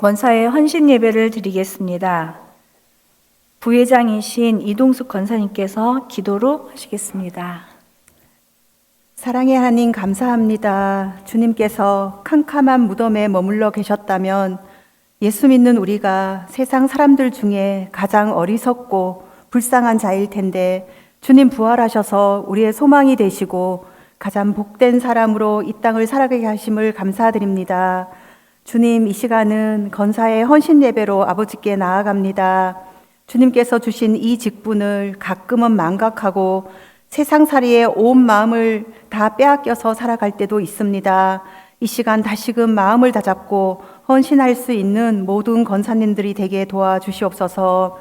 권사의 헌신 예배를 드리겠습니다. 부회장이신 이동숙 권사님께서 기도로 하시겠습니다. 사랑의 하나님 감사합니다. 주님께서 캄캄한 무덤에 머물러 계셨다면 예수 믿는 우리가 세상 사람들 중에 가장 어리석고 불쌍한 자일 텐데 주님 부활하셔서 우리의 소망이 되시고 가장 복된 사람으로 이 땅을 살아가게 하심을 감사드립니다. 주님, 이 시간은 건사의 헌신 예배로 아버지께 나아갑니다. 주님께서 주신 이 직분을 가끔은 망각하고 세상살이에 온 마음을 다 빼앗겨서 살아갈 때도 있습니다. 이 시간 다시금 마음을 다잡고 헌신할 수 있는 모든 권사님들이 되게 도와주시옵소서.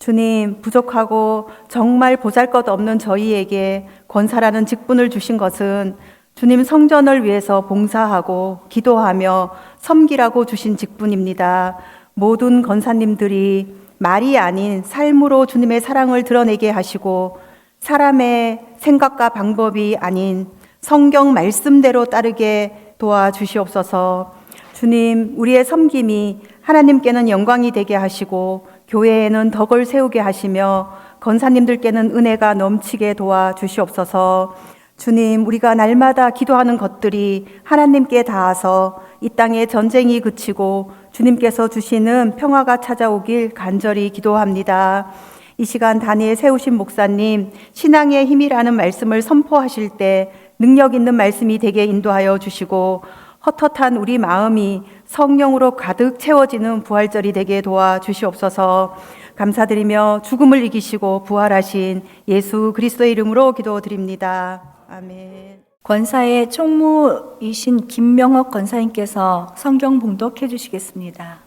주님, 부족하고 정말 보잘것없는 저희에게 권사라는 직분을 주신 것은 주님 성전을 위해서 봉사하고 기도하며 섬기라고 주신 직분입니다. 모든 권사님들이 말이 아닌 삶으로 주님의 사랑을 드러내게 하시고 사람의 생각과 방법이 아닌 성경 말씀대로 따르게 도와주시옵소서. 주님, 우리의 섬김이 하나님께는 영광이 되게 하시고 교회에는 덕을 세우게 하시며 권사님들께는 은혜가 넘치게 도와주시옵소서. 주님, 우리가 날마다 기도하는 것들이 하나님께 닿아서 이 땅에 전쟁이 그치고 주님께서 주시는 평화가 찾아오길 간절히 기도합니다. 이 시간 단위에 세우신 목사님, 신앙의 힘이라는 말씀을 선포하실 때 능력 있는 말씀이 되게 인도하여 주시고 헛헛한 우리 마음이 성령으로 가득 채워지는 부활절이 되게 도와주시옵소서. 감사드리며 죽음을 이기시고 부활하신 예수 그리스도의 이름으로 기도드립니다. 아멘. 권사의 총무이신 김명옥 권사님께서 성경 봉독해 주시겠습니다.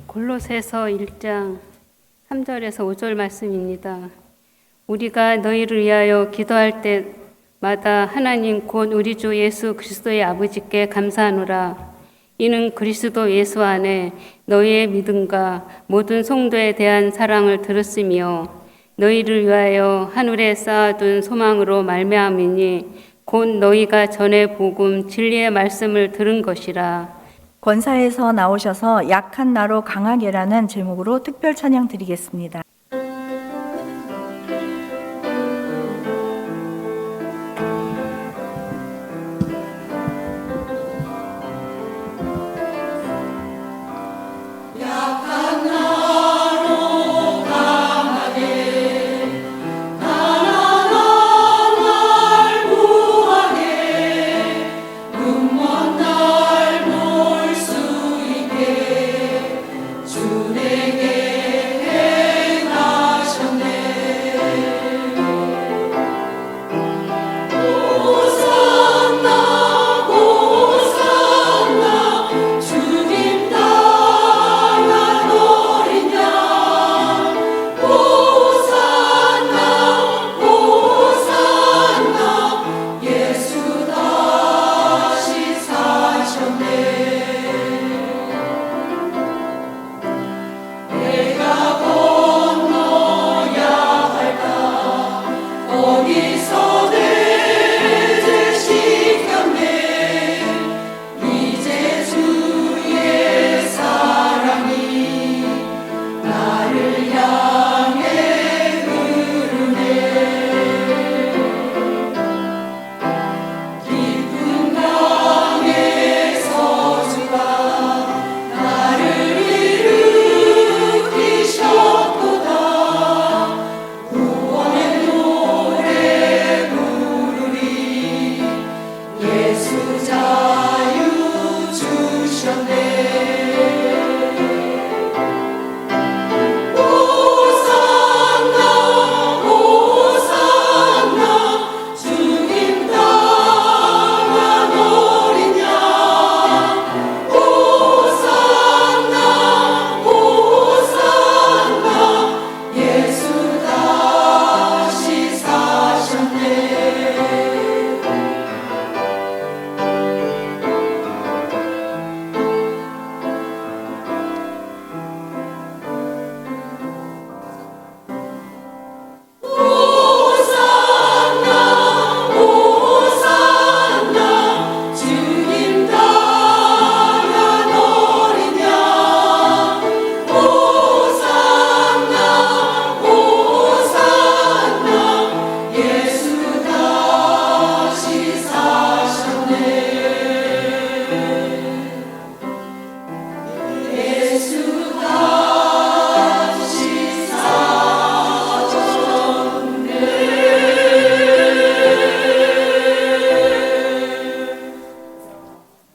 골로새서 1장 3절에서 5절 말씀입니다. 우리가 너희를 위하여 기도할 때마다 하나님 곧 우리 주 예수 그리스도의 아버지께 감사하노라. 이는 그리스도 예수 안에 너희의 믿음과 모든 성도에 대한 사랑을 들었으며 너희를 위하여 하늘에 쌓아둔 소망으로 말미암으니 곧 너희가 전에 복음 진리의 말씀을 들은 것이라. 권사에서 나오셔서 약한 나로 강하게라는 제목으로 특별 찬양 드리겠습니다. 주에게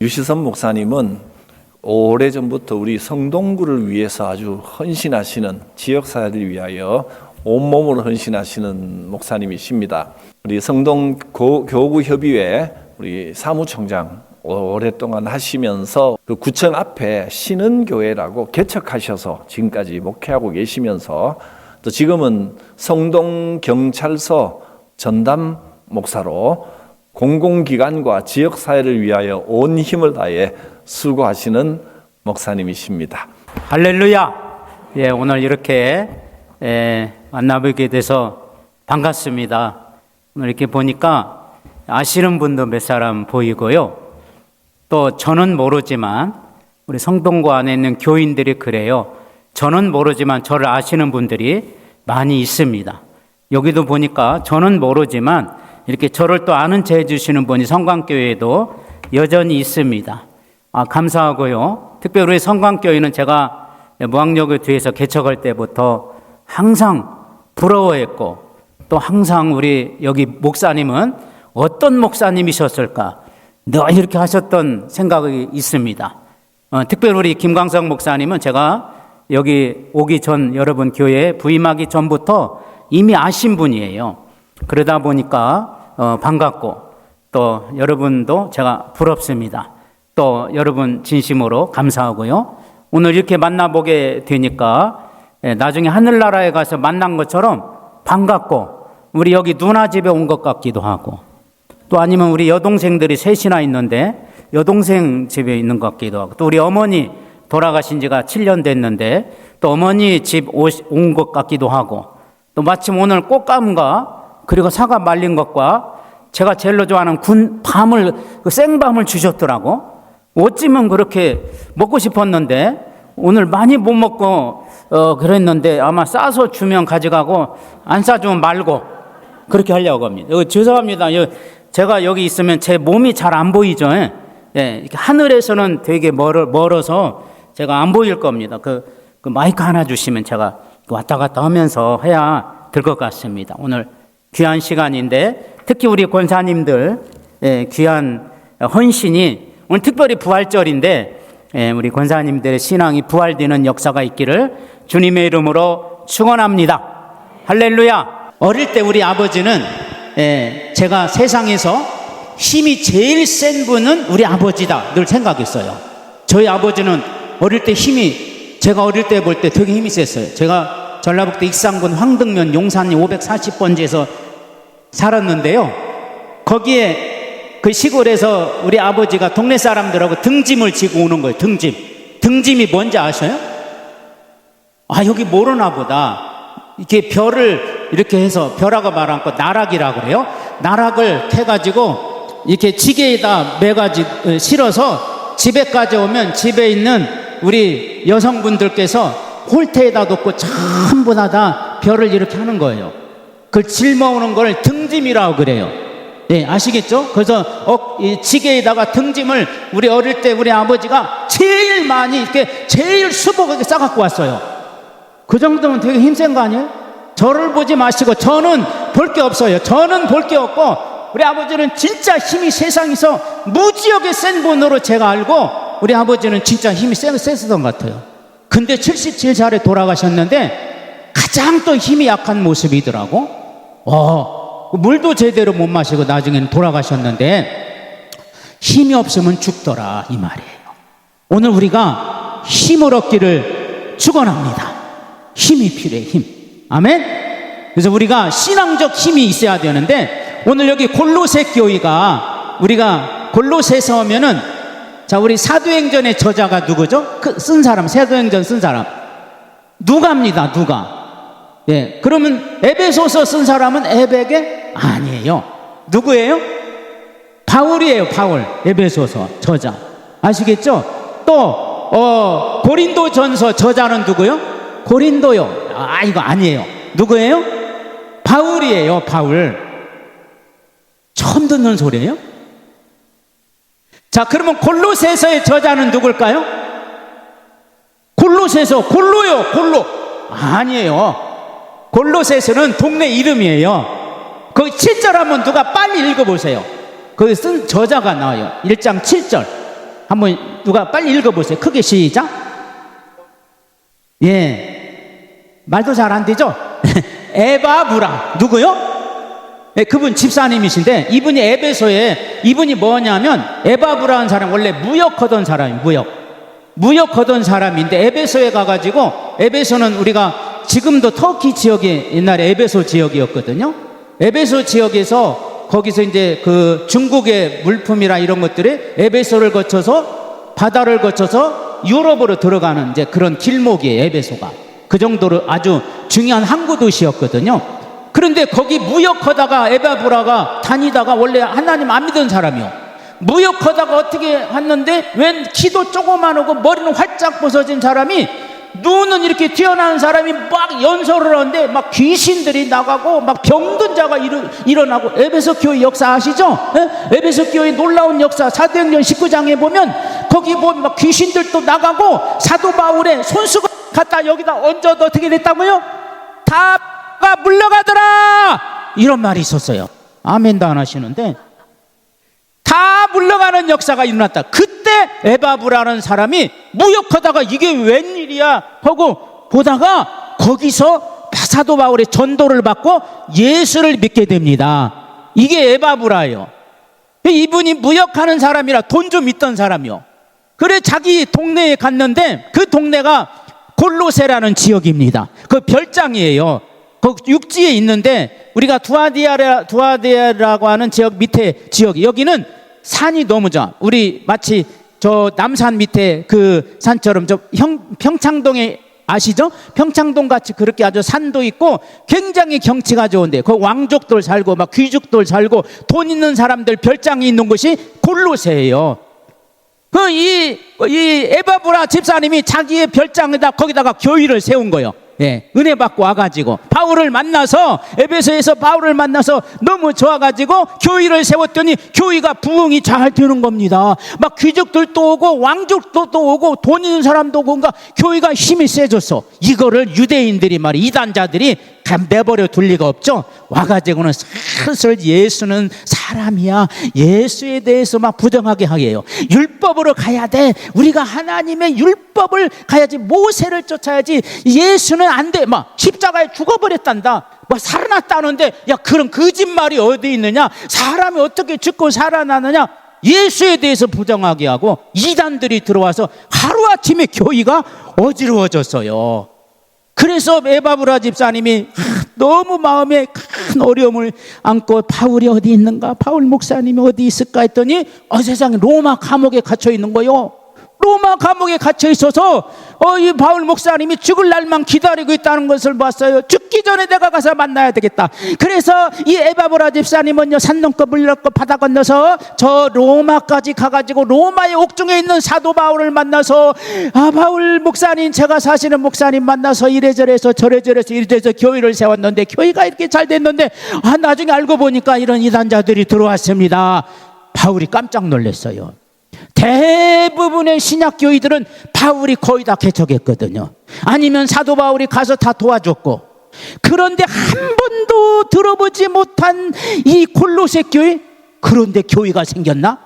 유시선 목사님은 오래전부터 우리 성동구를 위해서 아주 헌신하시는, 지역사회를 위하여 온몸으로 헌신하시는 목사님이십니다. 우리 성동 교구협의회 우리 사무총장 오랫동안 하시면서 그 구청 앞에 신은교회라고 개척하셔서 지금까지 목회하고 계시면서 또 지금은 성동경찰서 전담 목사로 공공기관과 지역사회를 위하여 온 힘을 다해 수고하시는 목사님이십니다. 할렐루야! 예, 오늘 이렇게 만나뵙게 돼서 반갑습니다. 오늘 이렇게 보니까 아시는 분도 몇 사람 보이고요. 또 저는 모르지만 우리 성동구 안에 있는 교인들이 그래요. 저는 모르지만 저를 아시는 분들이 많이 있습니다. 여기도 보니까 저는 모르지만 이렇게 저를 또 아는 체 해주시는 분이 성광교회에도 여전히 있습니다. 감사하고요. 특별히 우리 성광교회는 제가 무학역을 뒤에서 개척할 때부터 항상 부러워했고, 또 항상 우리 여기 목사님은 어떤 목사님이셨을까 늘 이렇게 하셨던 생각이 있습니다. 특별히 우리 김광석 목사님은 제가 여기 오기 전 여러분 교회에 부임하기 전부터 이미 아신 분이에요. 그러다 보니까 반갑고, 또 여러분도 제가 부럽습니다. 또 여러분 진심으로 감사하고요. 오늘 이렇게 만나보게 되니까 나중에 하늘나라에 가서 만난 것처럼 반갑고, 우리 여기 누나 집에 온 것 같기도 하고, 또 아니면 우리 여동생들이 셋이나 있는데 여동생 집에 있는 것 같기도 하고, 또 우리 어머니 돌아가신 지가 7년 됐는데 또 어머니 집 온 것 같기도 하고, 또 마침 오늘 꽃감과 그리고 사과 말린 것과 제가 제일로 좋아하는 밤을, 그 생밤을 주셨더라고. 어찌면 그렇게 먹고 싶었는데 오늘 많이 못 먹고 그랬는데 아마 싸서 주면 가져가고 안 싸주면 말고 그렇게 하려고 합니다. 죄송합니다. 제가 여기 있으면 제 몸이 잘 안 보이죠. 예, 하늘에서는 되게 멀어서 제가 안 보일 겁니다. 그 마이크 하나 주시면 제가 왔다 갔다 하면서 해야 될 것 같습니다. 오늘 귀한 시간인데 특히 우리 권사님들 귀한 헌신이, 오늘 특별히 부활절인데 우리 권사님들의 신앙이 부활되는 역사가 있기를 주님의 이름으로 축원합니다. 할렐루야. 어릴 때 우리 아버지는 제가 세상에서 힘이 제일 센 분은 우리 아버지다 늘 생각했어요. 저희 아버지는 어릴 때 제가 어릴 때 볼 때 되게 힘이 셌어요. 제가 전라북도 익산군 황등면 용산리 540번지에서 살았는데요. 거기에 그 시골에서 우리 아버지가 동네 사람들하고 등짐을 지고 오는 거예요. 등짐이 뭔지 아셔요? 여기 모르나 보다. 이렇게 별을 이렇게 해서, 별하고 말하고 나락이라고 그래요. 나락을 캐가지고 이렇게 지게에다 매가지고 실어서 집에까지 오면 집에 있는 우리 여성분들께서 홀대에다 놓고 전부 다 별을 이렇게 하는 거예요. 그걸 짊어오는 걸 등짐이라고 그래요. 네, 아시겠죠? 그래서 이 지게에다가 등짐을 우리 어릴 때 우리 아버지가 제일 많이 이렇게 제일 수복하게 싸갖고 왔어요. 그 정도면 되게 힘센 거 아니에요? 저를 보지 마시고, 저는 볼 게 없어요. 저는 볼 게 없고, 우리 아버지는 진짜 힘이 세상에서 무지하게 센 분으로 제가 알고, 우리 아버지는 진짜 힘이 셌었던 것 같아요. 근데 77살에 돌아가셨는데 가장 또 힘이 약한 모습이더라고. 물도 제대로 못 마시고 나중에는 돌아가셨는데 힘이 없으면 죽더라, 이 말이에요. 오늘 우리가 힘을 얻기를 축원합니다. 힘이 필요해, 힘. 아멘. 그래서 우리가 신앙적 힘이 있어야 되는데, 오늘 여기 골로새 교회가, 우리가 골로새서 하면은, 자, 우리 사도행전의 저자가 누구죠? 쓴 사람, 사도행전 쓴 사람 누가입니다. 누가. 예, 그러면 에베소서 쓴 사람은 에베게 아니에요. 누구예요? 바울이에요. 바울. 에베소서 저자 아시겠죠? 또 고린도전서 저자는 누구요? 고린도요. 이거 아니에요. 누구예요? 바울이에요. 바울. 처음 듣는 소리예요? 자, 그러면 골로새서의 저자는 누굴까요? 골로새서, 골로요. 골로 아니에요. 골로새서는 동네 이름이에요. 거기 7절 한번 누가 빨리 읽어보세요. 거기 쓴 저자가 나와요. 1장 7절. 한번 누가 빨리 읽어보세요. 크게 시작. 예, 말도 잘 안 되죠? 에바브라 누구요? 네, 그분 집사님이신데 이분이 에베소에 이분이 뭐냐면 에바브라는 사람 원래 무역하던 사람이에요. 무역하던 사람인데 에베소에 가가지고 에베소는 우리가 지금도 터키 지역이 옛날에 에베소 지역이었거든요. 에베소 지역에서 거기서 이제 그 중국의 물품이라 이런 것들이 에베소를 거쳐서 바다를 거쳐서 유럽으로 들어가는 이제 그런 길목이에요. 에베소가 그 정도로 아주 중요한 항구 도시였거든요. 그런데 거기 무역하다가 에바브라가 다니다가 원래 하나님 안 믿은 사람이요. 무역하다가 어떻게 왔는데 웬 키도 조그만하고 머리는 활짝 벗어진 사람이 눈은 이렇게 튀어나온 사람이 막 연설을 하는데 막 귀신들이 나가고 막 병든 자가 일어나고 에베소 교회 역사 아시죠? 에? 에베소 교회 놀라운 역사 사도행전 19장에 보면 거기 보면 막 귀신들도 나가고 사도 바울의 손수건 갖다 여기다 얹어도 어떻게 됐다고요? 다 물러가더라 이런 말이 있었어요. 아멘도 안 하시는데 다 물러가는 역사가 일어났다. 그때 에바브라는 사람이 무역하다가 이게 웬일이야 하고 보다가 거기서 사도 바울의 전도를 받고 예수를 믿게 됩니다. 이게 에바브라예요. 이분이 무역하는 사람이라 돈 좀 있던 사람이요. 그래 자기 동네에 갔는데 그 동네가 골로세라는 지역입니다. 그 별장이에요. 그 육지에 있는데 우리가 두아디아라고 하는 지역 밑에 지역이 여기는 산이 너무 좋아. 우리 마치 저 남산 밑에 그 산처럼 저 평창동에 아시죠? 평창동 같이 그렇게 아주 산도 있고 굉장히 경치가 좋은데 그 왕족들 살고 막 귀족들 살고 돈 있는 사람들 별장이 있는 곳이 골로새예요. 이 에바브라 집사님이 자기의 별장에다 거기다가 교회를 세운 거예요. 예, 은혜 받고 와가지고 바울을 만나서 에베소에서 바울을 만나서 너무 좋아가지고 교회를 세웠더니 교회가 부흥이 잘 되는 겁니다. 막 귀족들도 오고 왕족도 또 오고 돈 있는 사람도 오고 그러니까 교회가 힘이 세졌어. 이거를 유대인들이 말이 이단자들이 내버려 둘 리가 없죠. 와가지고는 슬슬 예수는 사람이야 예수에 대해서 막 부정하게 하게 해요. 율법으로 가야 돼. 우리가 하나님의 율법을 가야지. 모세를 쫓아야지. 예수는 안 돼. 막 십자가에 죽어버렸단다. 막 살아났다는데 야 그런 거짓말이 어디 있느냐. 사람이 어떻게 죽고 살아나느냐. 예수에 대해서 부정하게 하고 이단들이 들어와서 하루아침에 교회가 어지러워졌어요. 그래서 에바브라 집사님이 너무 마음에 큰 어려움을 안고 바울이 어디 있는가, 바울 목사님이 어디 있을까 했더니 세상에 로마 감옥에 갇혀 있는 거요. 로마 감옥에 갇혀 있어서 이 바울 목사님이 죽을 날만 기다리고 있다는 것을 봤어요. 죽기 전에 내가 가서 만나야 되겠다. 그래서 이 에바브라 집사님은요 산 넘고 물 넘고 바다 건너서 저 로마까지 가가지고 로마의 옥중에 있는 사도 바울을 만나서 바울 목사님 제가 사시는 목사님 만나서 이래저래서 저래저래서 이래저래서 교회를 세웠는데 교회가 이렇게 잘 됐는데 나중에 알고 보니까 이런 이단자들이 들어왔습니다. 바울이 깜짝 놀랐어요. 대부분의 신약 교회들은 바울이 거의 다 개척했거든요. 아니면 사도 바울이 가서 다 도와줬고. 그런데 한 번도 들어보지 못한 이 골로새 교회, 그런데 교회가 생겼나?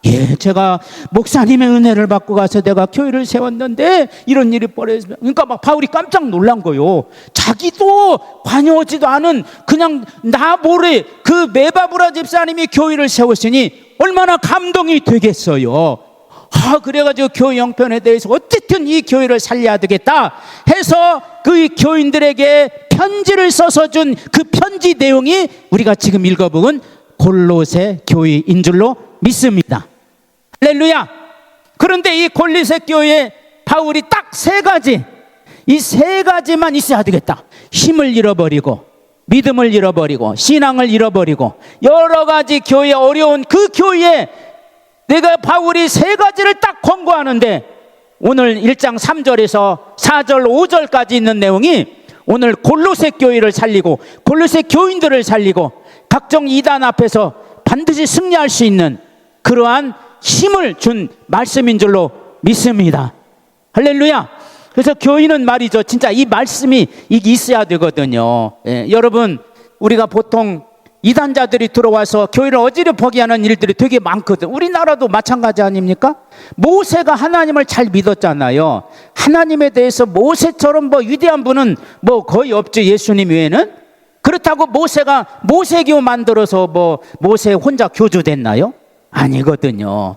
예, 제가 목사님의 은혜를 받고 가서 내가 교회를 세웠는데 이런 일이 벌어졌습니다. 그러니까 막 바울이 깜짝 놀란 거예요. 자기도 관여하지도 않은 그냥 나 모래 그 에바브라 집사님이 교회를 세웠으니 얼마나 감동이 되겠어요. 그래가지고 교회 형편에 대해서 어쨌든 이 교회를 살려야 되겠다 해서 그 교인들에게 편지를 써서 준 그 편지 내용이 우리가 지금 읽어본 골로새 교회인 줄로 믿습니다. 할렐루야. 그런데 이 골로새 교회에 바울이 딱 세 가지, 이 세 가지만 있어야 되겠다. 힘을 잃어버리고 믿음을 잃어버리고 신앙을 잃어버리고 여러 가지 교회에 어려운 그 교회에 내가 바울이 세 가지를 딱 권고하는데 오늘 1장 3절에서 4절 5절까지 있는 내용이 오늘 골로새 교회를 살리고 골로새 교인들을 살리고 각종 이단 앞에서 반드시 승리할 수 있는 그러한 힘을 준 말씀인 줄로 믿습니다. 할렐루야. 그래서 교인은 말이죠, 진짜 이 말씀이 있어야 되거든요. 여러분, 우리가 보통 이단자들이 들어와서 교회를 어지럽게 하는 일들이 되게 많거든. 우리나라도 마찬가지 아닙니까? 모세가 하나님을 잘 믿었잖아요. 하나님에 대해서 모세처럼 뭐 위대한 분은 뭐 거의 없죠, 예수님 외에는. 그렇다고 모세가 모세교 만들어서 뭐 모세 혼자 교주됐나요? 아니거든요.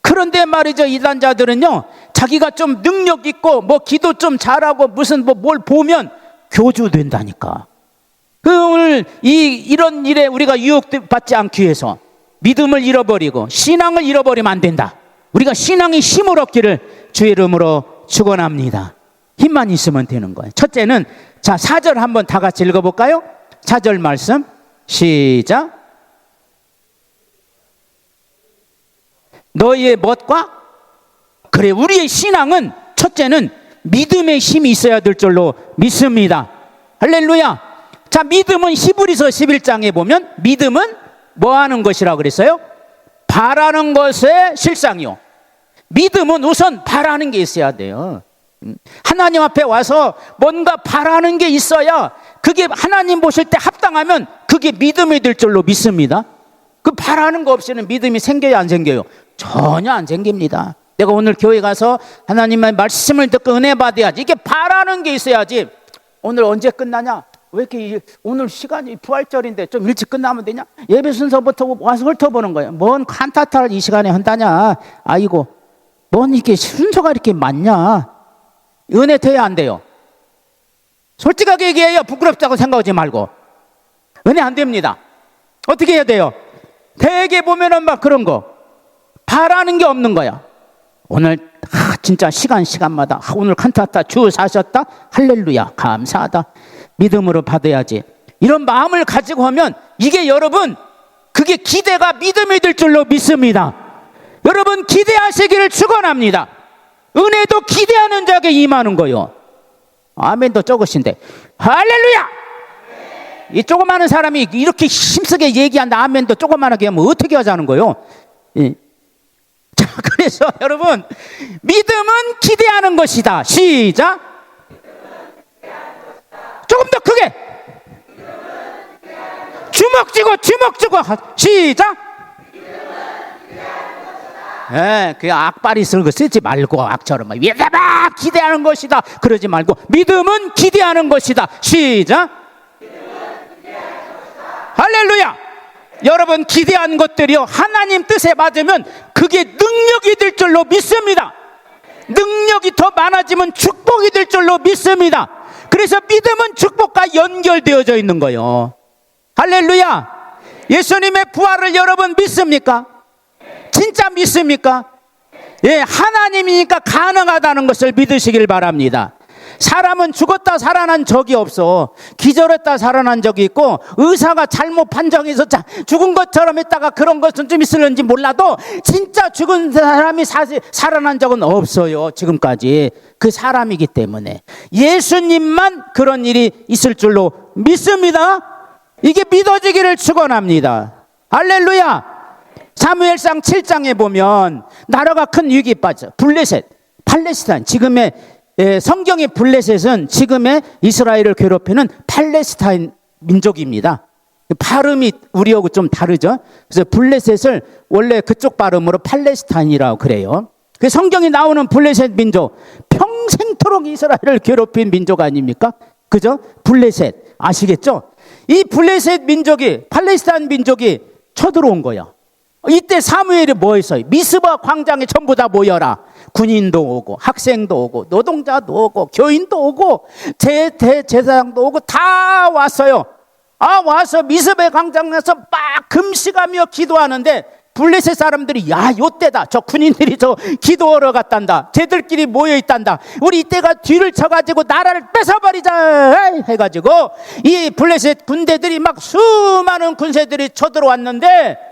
그런데 말이죠, 이단자들은요, 자기가 좀 능력 있고 뭐 기도 좀 잘하고 무슨 뭐 뭘 보면 교주 된다니까. 오늘 이런 일에 우리가 유혹받지 않기 위해서 믿음을 잃어버리고 신앙을 잃어버리면 안 된다. 우리가 신앙의 힘을 얻기를 주의 이름으로 축원합니다. 힘만 있으면 되는 거예요. 첫째는, 자, 4절 한번 다 같이 읽어볼까요? 4절 말씀 시작. 너희의 멋과, 그래, 우리의 신앙은 첫째는 믿음의 힘이 있어야 될 줄로 믿습니다. 할렐루야. 자, 믿음은 히브리서 11장에 보면 믿음은 뭐 하는 것이라고 그랬어요? 바라는 것의 실상이요. 믿음은 우선 바라는 게 있어야 돼요. 하나님 앞에 와서 뭔가 바라는 게 있어야 그게 하나님 보실 때 합당하면 그게 믿음이 될 줄로 믿습니다. 그 바라는 거 없이는 믿음이 생겨요, 안 생겨요? 전혀 안 생깁니다. 내가 오늘 교회 가서 하나님의 말씀을 듣고 은혜 받아야지. 이게 바라는 게 있어야지. 오늘 언제 끝나냐? 왜 이렇게 오늘 시간이 부활절인데 좀 일찍 끝나면 되냐? 예배 순서부터 와서 훑어보는 거예요. 뭔 칸타타를 이 시간에 한다냐? 아이고, 뭔 이렇게 순서가 이렇게 많냐? 은혜 돼야 안 돼요? 솔직하게 얘기해요. 부끄럽다고 생각하지 말고. 은혜 안 됩니다. 어떻게 해야 돼요? 대개 보면은 막 그런 거 바라는 게 없는 거야. 오늘 진짜 시간마다 오늘 칸타타 주 사셨다? 할렐루야, 감사하다. 믿음으로 받아야지. 이런 마음을 가지고 하면 이게 여러분, 그게 기대가 믿음이 될 줄로 믿습니다. 여러분, 기대하시기를 축원합니다. 은혜도 기대하는 자에게 임하는 거요. 아멘도 적으신데 할렐루야. 이 조그마한 사람이 이렇게 힘쓰게 얘기한다 아멘도 조그마하게 하면 어떻게 하자는 거요? 예. 자, 그래서 여러분, 믿음은 기대하는 것이다. 시작. 조금 더 크게. 주먹 쥐고 시작. 예, 그 악발이 쓰는 거 쓰지 말고 악처럼 막 기대하는 것이다 그러지 말고 믿음은 기대하는 것이다. 시작. 할렐루야. 여러분, 기대한 것들이요 하나님 뜻에 맞으면 그게 능력이 될 줄로 믿습니다. 능력이 더 많아지면 축복이 될 줄로 믿습니다. 그래서 믿음은 축복과 연결되어져 있는 거예요. 할렐루야. 예수님의 부활을 여러분 믿습니까? 진짜 믿습니까? 예, 하나님이니까 가능하다는 것을 믿으시길 바랍니다. 사람은 죽었다 살아난 적이 없어. 기절했다 살아난 적이 있고, 의사가 잘못 판정해서 죽은 것처럼 했다가 그런 것은 좀 있을는지 몰라도 진짜 죽은 사람이 살아난 적은 없어요, 지금까지. 그 사람이기 때문에 예수님만 그런 일이 있을 줄로 믿습니다. 이게 믿어지기를 축원합니다. 할렐루야. 사무엘상 7장에 보면 나라가 큰 위기에 빠져. 블레셋, 팔레스타인, 지금의 성경의 블레셋은 지금의 이스라엘을 괴롭히는 팔레스타인 민족입니다. 발음이 우리하고 좀 다르죠. 그래서 블레셋을 원래 그쪽 발음으로 팔레스타인이라고 그래요. 그 성경에 나오는 블레셋 민족, 평생토록 이스라엘을 괴롭힌 민족 아닙니까? 그죠? 블레셋 아시겠죠? 이 블레셋 민족이, 팔레스타인 민족이 쳐들어온 거예요. 이때 사무엘이 뭐 했어요? 미스바 광장에 전부 다 모여라. 군인도 오고 학생도 오고 노동자도 오고 교인도 오고 제사장도 오고 다 왔어요. 와서 미스바 광장에서 막 금식하며 기도하는데 블레셋 사람들이 야, 요때다. 저 군인들이 저 기도하러 갔단다. 쟤들끼리 모여있단다. 우리 이때가 뒤를 쳐가지고 나라를 뺏어버리자 해가지고 이 블레셋 군대들이 막 수많은 군세들이 쳐들어왔는데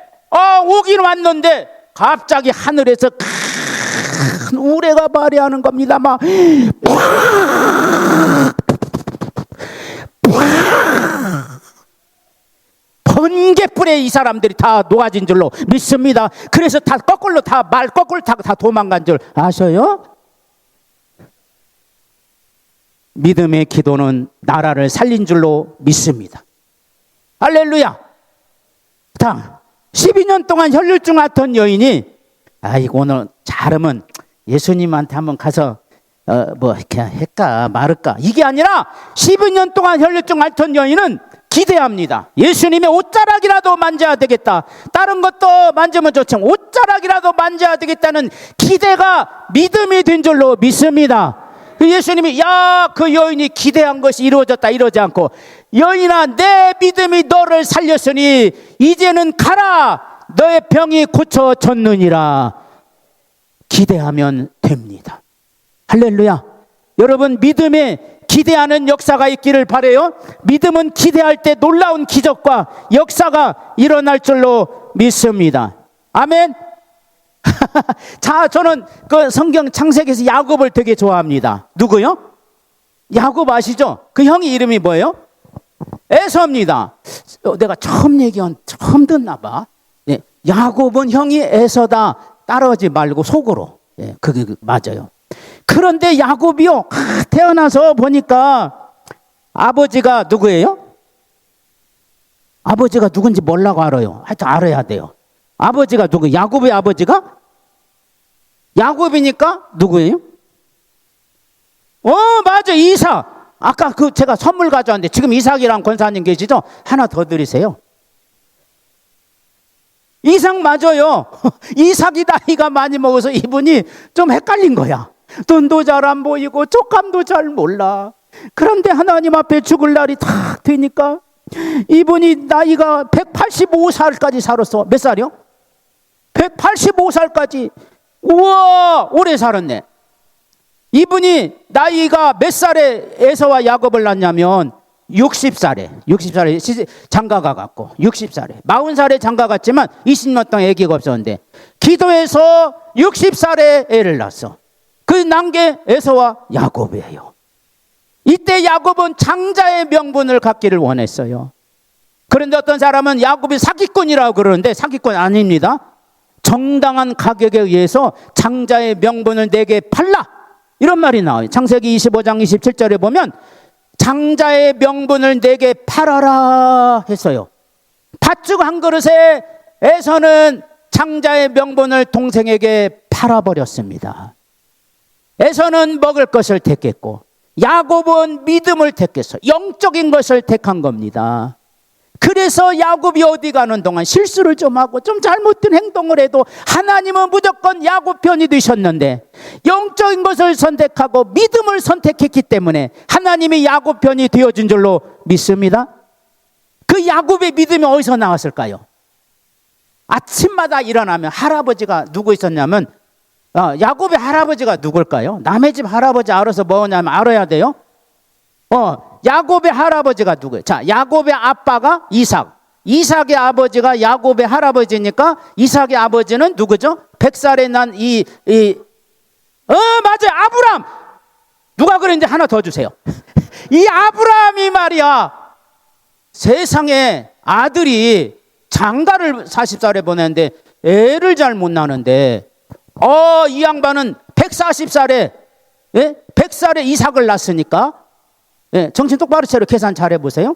오긴 왔는데 갑자기 하늘에서 큰 우레가 발휘하는 겁니다. 막 번개불에 이 사람들이 다 녹아진 줄로 믿습니다. 그래서 다 거꾸로 다 도망간 줄 아셔요? 믿음의 기도는 나라를 살린 줄로 믿습니다. 할렐루야. 자, 12년 동안 혈류증 앓던 여인이 아이고 오늘 잘하면 예수님한테 한번 가서 뭐 이렇게 할까 말을까 이게 아니라 12년 동안 혈류증 앓던 여인은 기대합니다. 예수님의 옷자락이라도 만져야 되겠다. 다른 것도 만지면 좋지만 옷자락이라도 만져야 되겠다는 기대가 믿음이 된 줄로 믿습니다. 예수님이 그 여인이 기대한 것이 이루어졌다 이러지 않고 여인아 내 믿음이 너를 살렸으니 이제는 가라 너의 병이 고쳐졌느니라. 기대하면 됩니다. 할렐루야. 여러분 믿음에 기대하는 역사가 있기를 바라요. 믿음은 기대할 때 놀라운 기적과 역사가 일어날 줄로 믿습니다. 아멘. 자, 저는 그 성경 창세기에서 야곱을 되게 좋아합니다. 누구요? 야곱 아시죠? 그 형이 이름이 뭐예요? 에서입니다. 내가 처음 듣나 봐. 네, 야곱은 형이 에서다. 따라하지 말고 속으로. 예, 그게 맞아요. 그런데 야곱이요, 태어나서 보니까 아버지가 누구예요? 아버지가 누군지 몰라고 알아요. 하여튼 알아야 돼요. 아버지가 누구? 야곱의 아버지가? 야곱이니까 누구예요? 맞아. 이삭. 아까 제가 선물 가져왔는데 지금 이삭이랑 권사님 계시죠? 하나 더 드리세요. 이삭 맞아요. 이삭이 나이가 많이 먹어서 이분이 좀 헷갈린 거야. 눈도 잘 안 보이고 촉감도 잘 몰라. 그런데 하나님 앞에 죽을 날이 딱 되니까 이분이 나이가 185살까지 살았어. 몇 살이요? 185살까지. 우와, 오래 살았네. 이분이 나이가 몇 살에 에서와 야곱을 낳냐면 60살에 장가가 갔고 60살에 40살에 장가 갔지만 20년 동안 아기가 없었는데 기도해서 60살에 애를 낳았어. 그 난 게 에서와 야곱이에요. 이때 야곱은 장자의 명분을 갖기를 원했어요. 그런데 어떤 사람은 야곱이 사기꾼이라고 그러는데 사기꾼 아닙니다. 정당한 가격에 의해서 장자의 명분을 내게 팔라 이런 말이 나와요. 창세기 25장 27절에 보면 장자의 명분을 내게 팔아라 했어요. 팥죽 한 그릇에 에서는 장자의 명분을 동생에게 팔아버렸습니다. 에서는 먹을 것을 택했고 야곱은 믿음을 택했어. 영적인 것을 택한 겁니다. 그래서 야곱이 어디 가는 동안 실수를 좀 하고 좀 잘못된 행동을 해도 하나님은 무조건 야곱 편이 되셨는데 영적인 것을 선택하고 믿음을 선택했기 때문에 하나님이 야곱 편이 되어준 줄로 믿습니다. 그 야곱의 믿음이 어디서 나왔을까요? 아침마다 일어나면 할아버지가 누구 있었냐면 야곱의 할아버지가 누굴까요? 남의 집 할아버지 알아서 뭐냐면 알아야 돼요. 야곱의 할아버지가 누구예요? 자, 야곱의 아빠가 이삭. 이삭의 아버지가 야곱의 할아버지니까 이삭의 아버지는 누구죠? 100살에 난 맞아요. 아브람. 누가 그랬는지 하나 더 주세요. 이 아브람이 말이야. 세상에 아들이 장가를 40살에 보냈는데 애를 잘 못 낳는데 이 양반은 140살에 100살에 이삭을 낳았으니까 정신 똑바로 차려 계산 잘 해보세요.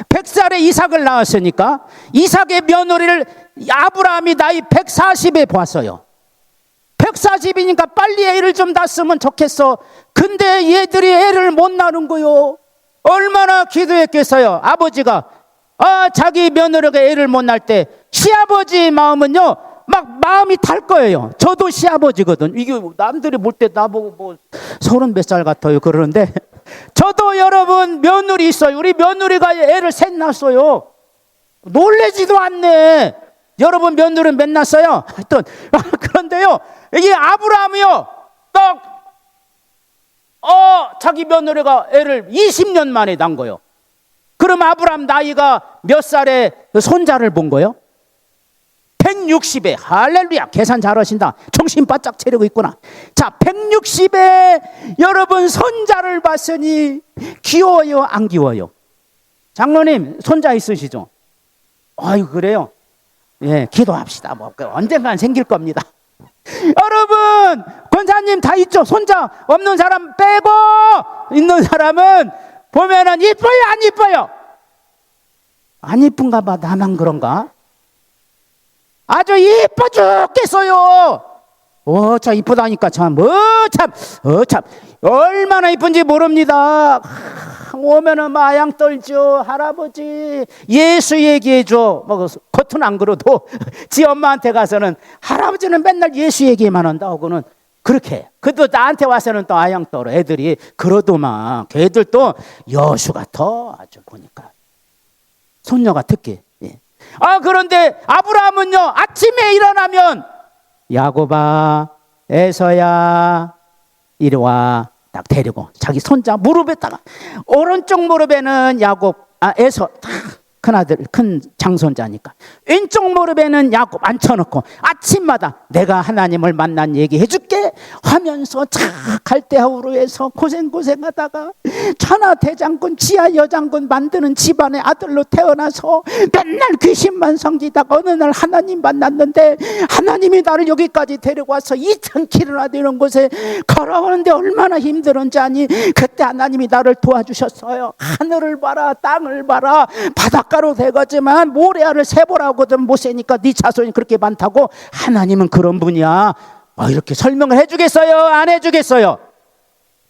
100살에 이삭을 낳았으니까 이삭의 며느리를 아브라함이 나이 140에 보았어요. 140이니까 빨리 애를 좀 낳았으면 좋겠어. 근데 얘들이 애를 못 낳는 거요. 얼마나 기도했겠어요. 아버지가 자기 며느리가 애를 못 낳을 때 시아버지 마음은요 막 마음이 탈 거예요. 저도 시아버지거든. 이게 남들이 볼 때 나보고 뭐 30 몇 살 같아요 그러는데 저도 여러분 며느리 있어요. 우리 며느리가 애를 셋 낳았어요. 놀래지도 않네. 여러분 며느리는 몇 낳았어요? 하여튼 그런데요 이게 아브라함이요 딱 자기 며느리가 애를 20년 만에 낳은 거예요. 그럼 아브라함 나이가 몇 살에 손자를 본 거예요? 160에 할렐루야 계산 잘하신다. 정신 바짝 차리고 있구나. 자 160에 여러분 손자를 봤으니 귀여워요 안 귀여워요? 장로님 손자 있으시죠? 아유 그래요? 예 기도합시다. 뭐 언젠간 생길 겁니다. 여러분 권사님 다 있죠? 손자 없는 사람 빼고 있는 사람은 보면은 이뻐요 안 이뻐요? 안 이쁜가 봐. 나만 그런가? 아주 이뻐 죽겠어요. 참 이쁘다니까 참 얼마나 이쁜지 모릅니다. 오면은 마양 떨죠. 할아버지 예수 얘기해줘. 뭐 겉은 안 그래도 지 엄마한테 가서는 할아버지는 맨날 예수 얘기만 한다 하고는 그렇게. 그래도 나한테 와서는 또 아양 떨어. 애들이 그러더만. 걔들 또 여수 같아. 아주 보니까 손녀가 특히. 예. 그런데 아브라함은요, 아침에 일어나면 야곱아, 에서야, 이리 와. 딱 데리고 자기 손자 무릎에다가, 오른쪽 무릎에는 야곱, 에서, 큰아들, 큰 장손자니까, 왼쪽 무릎에는 야곱 앉혀놓고 아침마다 내가 하나님을 만난 얘기 해줄게 하면서 갈대아우르에서 고생하다가 천하대장군 지하 여장군 만드는 집안의 아들로 태어나서 맨날 귀신만 섬기다가 어느 날 하나님 만났는데, 하나님이 나를 여기까지 데리고 와서 2000km나 되는 곳에 걸어오는데 얼마나 힘들은지 아니? 그때 하나님이 나를 도와주셨어요. 하늘을 봐라, 땅을 봐라, 바닷가로 돼가지만 모래알을 세보라거든 못 세니까 네 자손이 그렇게 많다고. 하나님은 그런 분이야. 이렇게 설명을 해주겠어요? 안 해주겠어요?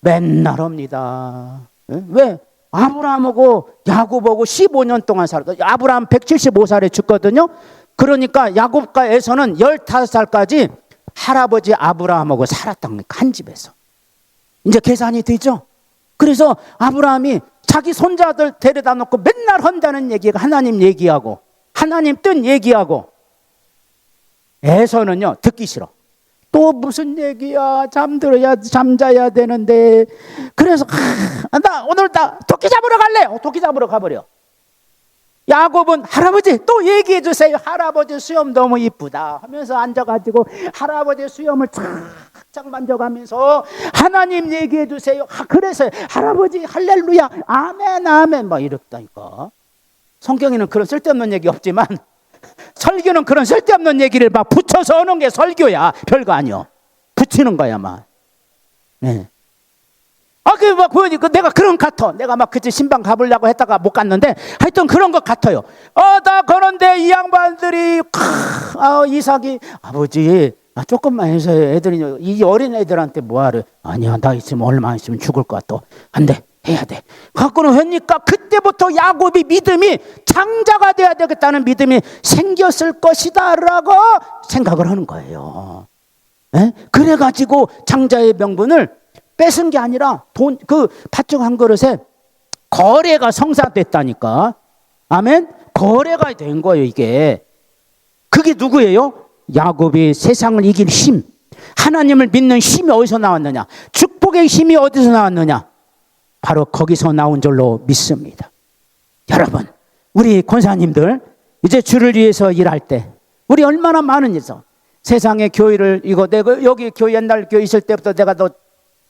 맨날 합니다. 왜? 아브라함하고 야곱하고 15년 동안 살았다. 아브라함 175살에 죽거든요. 그러니까 야곱과 에서는 15살까지 할아버지 아브라함하고 살았다는 거니까, 한 집에서. 이제 계산이 되죠? 그래서 아브라함이 자기 손자들 데려다 놓고 맨날 한다는 얘기가 하나님 얘기하고, 하나님 뜻 얘기하고, 에서는요 듣기 싫어. 또 무슨 얘기야, 잠자야 되는데. 그래서 나 오늘 토끼 잡으러 갈래. 토끼 잡으러 가버려. 야곱은 할아버지 또 얘기해 주세요. 할아버지 수염 너무 이쁘다 하면서 앉아가지고 할아버지 수염을 착착 만져가면서 하나님 얘기해 주세요. 그래서 할아버지 할렐루야 아멘 아멘 막 이랬다니까. 성경에는 그런 쓸데없는 얘기 없지만 설교는 그런 쓸데없는 얘기를 막 붙여서 하는 게 설교야. 별거 아니요. 붙이는 거야 막. 네. 막 보니까 내가 그런 것 같아. 내가 막 그치 신방 가보려고 했다가 못 갔는데 하여튼 그런 것 같아요. 나 그런데 이 양반들이 이삭이 아버지 조금만 해서 애들이 이 어린 애들한테 뭐하래. 아니야 나 있으면 얼마 있으면 죽을 것 같아. 안 돼. 해야 돼. 갖고는 하니까 그때부터 야곱이 믿음이 장자가 돼야 되겠다는 믿음이 생겼을 것이다 라고 생각을 하는 거예요. 에? 그래가지고 장자의 명분을 뺏은 게 아니라 팥죽 한 그릇에 거래가 성사됐다니까. 아멘? 거래가 된 거예요 이게. 그게 누구예요? 야곱이 세상을 이길 힘, 하나님을 믿는 힘이 어디서 나왔느냐? 축복의 힘이 어디서 나왔느냐? 바로 거기서 나온 줄로 믿습니다. 여러분, 우리 권사님들 이제 주를 위해서 일할 때 우리 얼마나 많은 일서 세상의 교회를 내가 여기 교회 옛날 교회 있을 때부터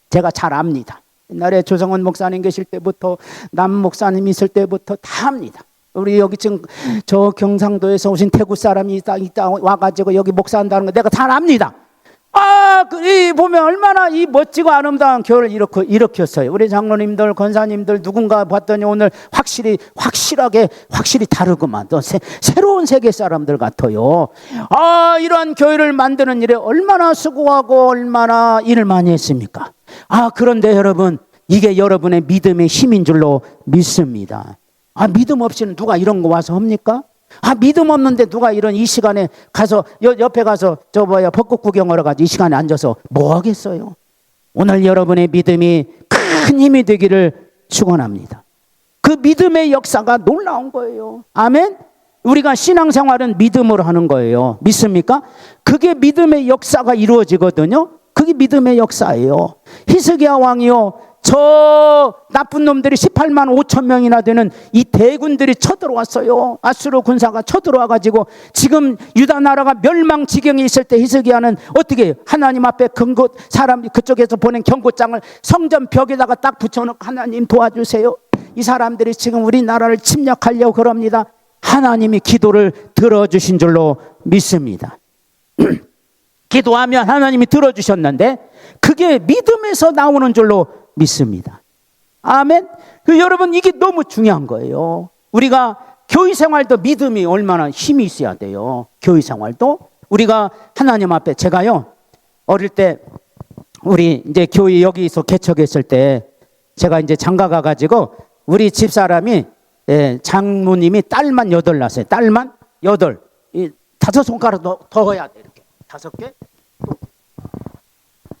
제가 잘 압니다. 옛날에 조성원 목사님 계실 때부터 남 목사님 있을 때부터 다 압니다. 우리 여기 지금 저 경상도에서 오신 태국 사람이 있다 와가지고 여기 목사한다는 거 내가 잘 압니다. 보면 얼마나 이 멋지고 아름다운 교회를 일으켰어요. 우리 장로님들, 권사님들 누군가 봤더니 오늘 확실히 다르구만. 또 새로운 세계 사람들 같아요. 이러한 교회를 만드는 일에 얼마나 수고하고 얼마나 일을 많이 했습니까? 그런데 여러분, 이게 여러분의 믿음의 힘인 줄로 믿습니다. 믿음 없이는 누가 이런 거 와서 합니까? 믿음 없는데 누가 이 시간에 가서 옆에 가서 벚꽃 구경하러 가지 이 시간에 앉아서 뭐 하겠어요? 오늘 여러분의 믿음이 큰 힘이 되기를 축원합니다. 그 믿음의 역사가 놀라운 거예요. 아멘. 우리가 신앙생활은 믿음으로 하는 거예요. 믿습니까? 그게 믿음의 역사가 이루어지거든요. 그게 믿음의 역사예요. 히스기야 왕이요, 저 나쁜 놈들이 18만 5천 명이나 되는 이 대군들이 쳐들어왔어요. 아수르 군사가 쳐들어와가지고 지금 유다 나라가 멸망 지경에 있을 때 히스기야는 어떻게 하나님 앞에 사람 그쪽에서 보낸 경고장을 성전 벽에다가 딱 붙여놓고 하나님 도와주세요. 이 사람들이 지금 우리나라를 침략하려고 그럽니다. 하나님이 기도를 들어주신 줄로 믿습니다. 기도하면 하나님이 들어주셨는데 그게 믿음에서 나오는 줄로 믿습니다. 아멘. 여러분, 이게 너무 중요한 거예요. 우리가 교회 생활도 믿음이 얼마나 힘이 있어야 돼요. 교회 생활도 우리가 하나님 앞에 제가요 어릴 때 우리 이제 교회 여기서 개척했을 때 제가 이제 장가 가가지고 우리 집사람이 장모님이 딸만 8 낳았어요. 딸만 8. 이 5손가락 더 해야 돼. 이렇게 5개,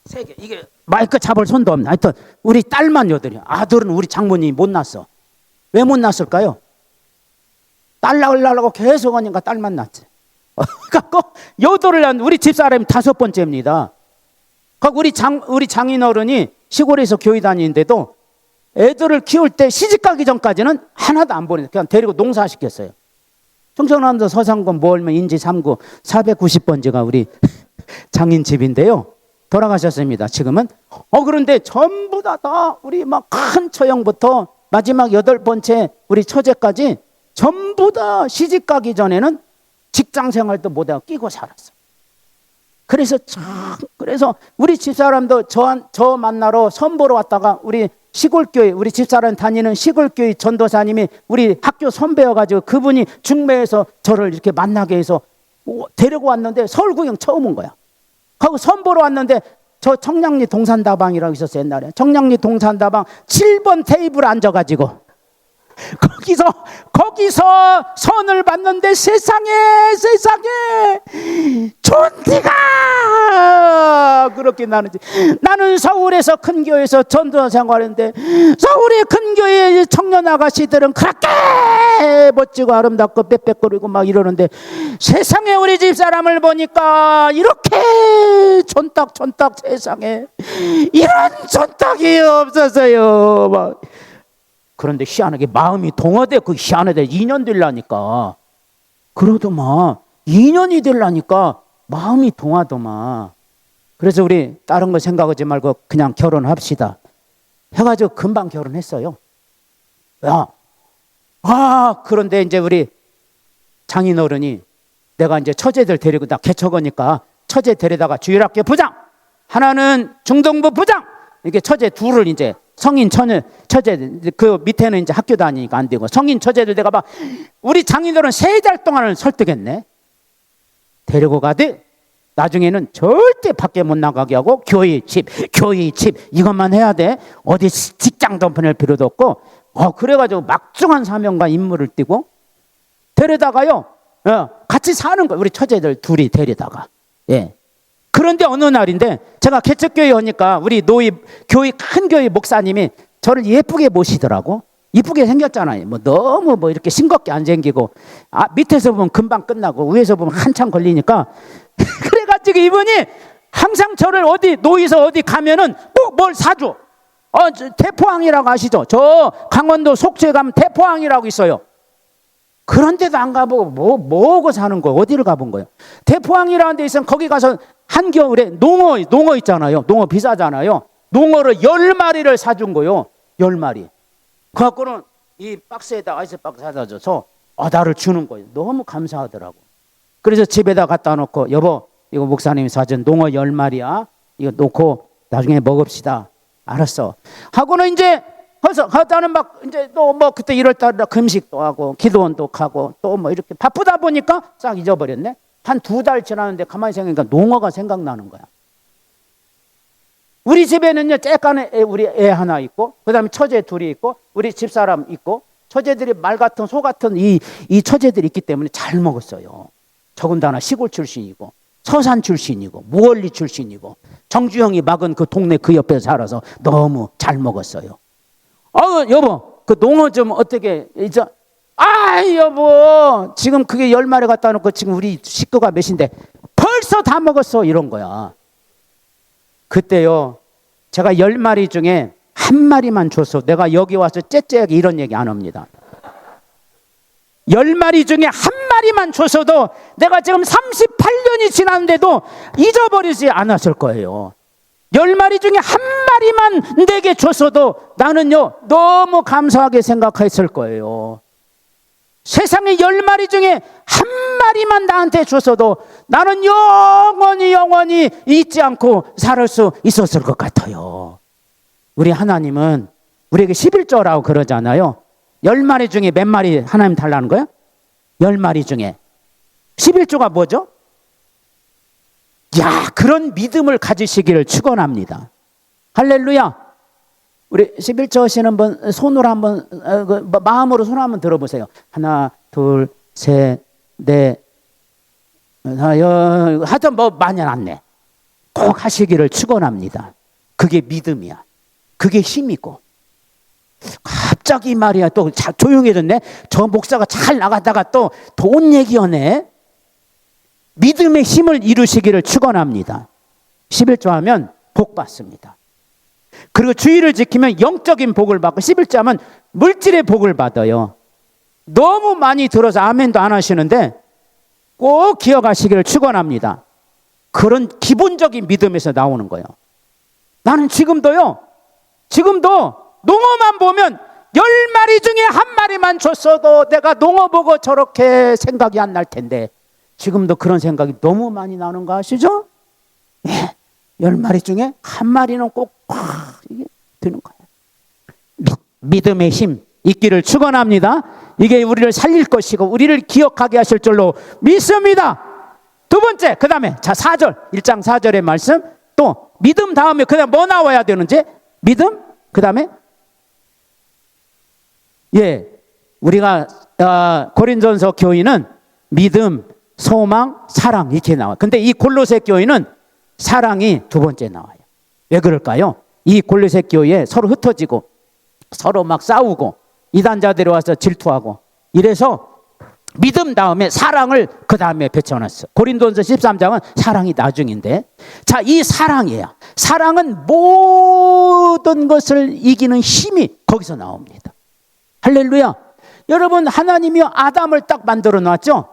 3개. 이게 마이크 잡을 손도 없네. 하여튼 우리 딸만 8이야. 아들은 우리 장모님이 못 낳았어. 왜 못 낳았을까요? 딸 낳으려고 계속 하니까 딸만 낳지. 갖고 8을 낳은 우리 집사람이 5번째입니다. 우리 장인어른이 시골에서 교회 다니는데도 애들을 키울 때 시집가기 전까지는 하나도 안 보내요. 그냥 데리고 농사시켰어요. 충청남도 서상권 모을면 인지 3구 490번지가 우리 장인 집인데요. 돌아가셨습니다. 지금은. 그런데 전부 다 우리 막 큰 처형부터 마지막 8번째 우리 처제까지 전부 다 시집가기 전에는 직장 생활도 못하고 끼고 살았어. 그래서 우리 집사람도 저 만나러 선보러 왔다가 우리 시골교회 우리 집사람 다니는 시골교회 전도사님이 우리 학교 선배여가지고 그분이 중매에서 저를 이렇게 만나게 해서 데리고 왔는데 서울 구경 처음 온 거야. 하고 선보러 왔는데 저 청량리 동산다방이라고 있었어요. 옛날에 청량리 동산다방 7번 테이블 앉아가지고 거기서 선을 봤는데 세상에 존디가 그렇게 나는지. 나는 서울에서 큰 교회에서 전도 생활했는데 서울의 큰 교회 청년 아가씨들은 그렇게 멋지고 아름답고 빽빽거리고 막 이러는데 세상에 우리 집사람을 보니까 이렇게 촌딱 세상에 이런 촌딱이 없었어요. 막. 그런데 희한하게 마음이 동화돼. 그 희한하게 2년 되려니까 그러더만 2년이 되려니까 마음이 동하더만. 그래서 우리 다른 거 생각하지 말고 그냥 결혼합시다 해가지고 금방 결혼했어요. 그런데 이제 우리 장인어른이 내가 이제 처제들 데리고 나 개척하니까 처제 데려다가 주일학교 부장, 하나는 중등부 부장, 이렇게 처제 둘을 이제 성인 처제들 그 밑에는 이제 학교 다니니까 안 되고 성인 처제들 내가 봐. 우리 장인어른 3달 동안을 설득했네. 데리고 가되 나중에는 절대 밖에 못 나가게 하고 교회 집 이것만 해야 돼. 어디 직장도 보낼 필요도 없고. 그래가지고 막중한 사명과 임무를 띠고 데려다가요. 같이 사는 거예요. 우리 처제들 둘이 데려다가. 예. 그런데 어느 날인데 제가 개척교회 오니까 우리 교회 큰 교회 목사님이 저를 예쁘게 모시더라고. 이쁘게 생겼잖아요. 너무 이렇게 싱겁게 안 생기고 밑에서 보면 금방 끝나고 위에서 보면 한참 걸리니까 그래가지고 이분이 항상 저를 노이서 어디 가면은 뭘 사줘. 대포항이라고 아시죠? 저 강원도 속초에 가면 대포항이라고 있어요. 그런데도 안 가보고 뭐하고 사는 거예요? 어디를 가본 거예요? 대포항이라는 데 있으면 거기 가서 한겨울에 농어 있잖아요. 농어 비싸잖아요. 농어를 10마리를 사준 거예요. 10마리. 그래갖고는 이 박스에다 아이스 박스 사다 줘서 나를 주는 거예요. 너무 감사하더라고. 그래서 집에다 갖다 놓고 여보 이거 목사님이 사준 농어 10마리야. 이거 놓고 나중에 먹읍시다. 알았어. 하고는 이제 그래서 가다는 막 이제 또 그때 1월달에 금식도 하고 기도원도 하고 또 이렇게 바쁘다 보니까 싹 잊어버렸네. 한 2달 지났는데 가만히 생각하니까 농어가 생각나는 거야. 우리 집에는요 쬐깐에 우리 애 하나 있고 그다음에 처제 둘이 있고 우리 집사람 있고 처제들이 말 같은 소 같은 이 처제들이 있기 때문에 잘 먹었어요. 더군다나 시골 출신이고 서산 출신이고 무월리 출신이고 정주영이 막은 그 동네 그 옆에 살아서 너무 잘 먹었어요. 여보 그 농어 좀 어떻게 여보 지금 그게 10마리 갖다 놓고 지금 우리 식구가 몇인데 벌써 다 먹었어 이런 거야. 그때요 제가 10마리 중에 1마리만 줬어. 내가 여기 와서 째째하게 이런 얘기 안 합니다. 10마리 중에 1마리만 줬어도 내가 지금 38년이 지났는데도 잊어버리지 않았을 거예요. 10마리 중에 1마리만 내게 줬어도 나는요 너무 감사하게 생각했을 거예요. 세상에 10마리 중에 1마리만 나한테 줬어도 나는 영원히 잊지 않고 살 수 있었을 것 같아요. 우리 하나님은 우리에게 11조라고 그러잖아요. 10마리 중에 몇 마리 하나님 달라는 거예요? 10마리 중에. 11조가 뭐죠? 야, 그런 믿음을 가지시기를 축원합니다. 할렐루야. 우리 11조 하시는 분 손으로 한번 마음으로 손 한번 들어보세요. 하나, 둘, 셋, 넷. 하여튼 뭐 많이 났네. 꼭 하시기를 축원합니다. 그게 믿음이야. 그게 힘이고. 갑자기 말이야 또 조용해졌네. 저 목사가 잘 나가다가 또 돈 얘기하네. 믿음의 힘을 이루시기를 축원합니다. 11조 하면 복 받습니다. 그리고 주의를 지키면 영적인 복을 받고 11조 하면 물질의 복을 받아요. 너무 많이 들어서 아멘도 안 하시는데 꼭 기억하시기를 축원합니다. 그런 기본적인 믿음에서 나오는 거예요. 나는 지금도 농어만 보면 10마리 중에 한 마리만 줬어도 내가 농어 보고 저렇게 생각이 안 날 텐데 지금도 그런 생각이 너무 많이 나는 거 아시죠? 예, 10마리 중에 한 마리는 꼭 이게 드는 거예요. 믿음의 힘 있기를 축원합니다. 이게 우리를 살릴 것이고 우리를 기억하게 하실 줄로 믿습니다. 두 번째, 그 다음에 자 4절 1장 4절의 말씀 또 믿음 다음에 그 다음에 뭐 나와야 되는지 믿음 그 다음에 예 우리가 고린도전서 교회는 믿음 소망 사랑 이렇게 나와요. 근데 이 골로새 교회는 사랑이 두 번째 나와요. 왜 그럴까요? 이 골로새 교회에 서로 흩어지고 서로 막 싸우고 이단자들이 와서 질투하고 이래서 믿음 다음에 사랑을 그 다음에 배쳐놨어. 고린도전서 13장은 사랑이 나중인데 자, 이 사랑이에요. 사랑은 모든 것을 이기는 힘이 거기서 나옵니다. 할렐루야. 여러분 하나님이 아담을 딱 만들어 놨죠.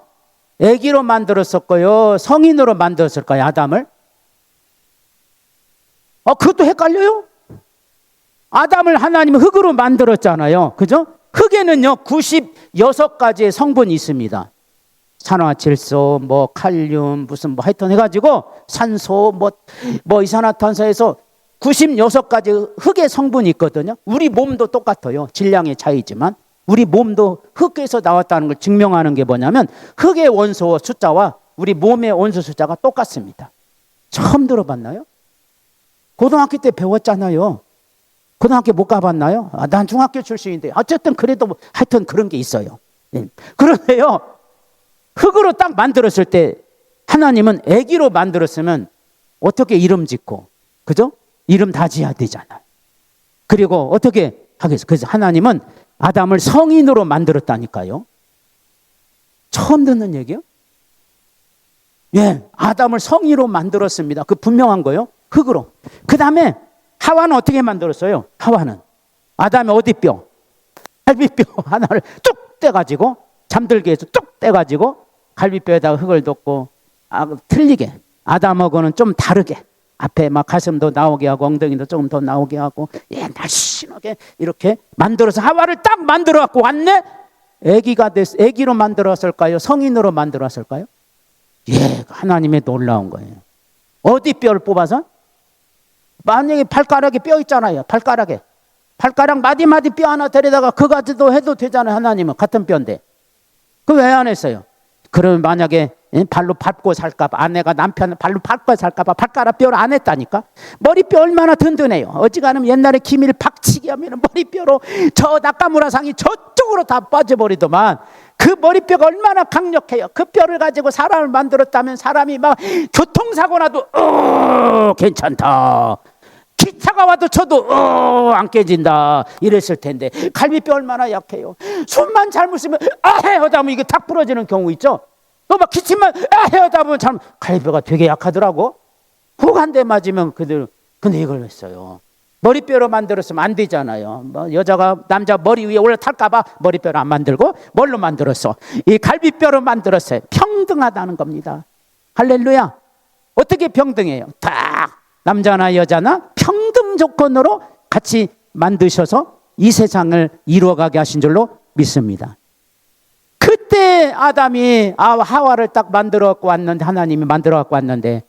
애기로 만들었을까요? 성인으로 만들었을까요? 아담을? 그것도 헷갈려요? 아담을 하나님은 흙으로 만들었잖아요. 그죠? 흙에는요 96가지의 성분이 있습니다. 산화질소, 뭐 칼륨, 무슨 뭐 하여튼 해가지고 산소, 뭐 이산화탄소에서 96가지 흙의 성분이 있거든요. 우리 몸도 똑같아요. 질량의 차이지만 우리 몸도 흙에서 나왔다는 걸 증명하는 게 뭐냐면 흙의 원소 숫자와 우리 몸의 원소 숫자가 똑같습니다. 처음 들어봤나요? 고등학교 때 배웠잖아요. 고등학교 못 가봤나요? 난 중학교 출신인데 어쨌든 그래도 하여튼 그런 게 있어요. 그런데요 흙으로 딱 만들었을 때 하나님은 애기로 만들었으면 어떻게 이름 짓고 그죠? 이름 다 지어야 되잖아요. 그리고 어떻게 하겠어요? 그래서 하나님은 아담을 성인으로 만들었다니까요. 처음 듣는 얘기요? 예, 아담을 성인으로 만들었습니다. 그 분명한 거예요. 흙으로. 그 다음에 하와는 어떻게 만들었어요? 하와는 아담의 어디 뼈? 갈비뼈 하나를 뚝 떼가지고 잠들게 해서 뚝 떼가지고 갈비뼈에다가 흙을 덮고 틀리게 아담하고는 좀 다르게 앞에 막 가슴도 나오게 하고 엉덩이도 조금 더 나오게 하고 날씬하게 이렇게 만들어서 하와를 딱 만들어 갖고 왔네. 애기로 만들었을까요? 성인으로 만들었을까요? 예, 하나님의 놀라운 거예요. 어디 뼈를 뽑아서? 만약에 발가락에 뼈 있잖아요. 발가락 마디마디 뼈 하나 데려다가 그거 가지고 해도 되잖아요. 하나님은 같은 뼈인데 그 왜 안 했어요? 그러면 만약에 발로 밟고 살까봐 아내가 남편을 발로 밟고 살까봐 발가락 뼈를 안 했다니까. 머리뼈 얼마나 든든해요. 어지간하면 옛날에 기밀 박치기 하면 머리뼈로 저 낙가무라상이 저쪽으로 다 빠져버리더만 그 머리뼈가 얼마나 강력해요. 그 뼈를 가지고 사람을 만들었다면 사람이 막 교통사고 나도 괜찮다. 기차가 와도 저도 안 깨진다 이랬을 텐데 갈비뼈 얼마나 약해요. 숨만 잘못 쉬면 하다 보면 이게 탁 부러지는 경우 있죠. 또 막 기침만 하다 보면 참 갈비뼈가 되게 약하더라고. 훅 한 대 맞으면 그대로. 근데 이걸 했어요. 머리뼈로 만들었으면 안 되잖아요. 뭐 여자가 남자 머리 위에 올라탈까봐 머리뼈를 안 만들고 뭘로 만들었어? 이 갈비뼈로 만들었어요. 평등하다는 겁니다. 할렐루야. 어떻게 평등해요? 딱 남자나 여자나 평등 조건으로 같이 만드셔서 이 세상을 이루어가게 하신 줄로 믿습니다. 그때 아담이 하와를 딱 만들어 갖고 왔는데 하나님이 만들어 갖고 왔는데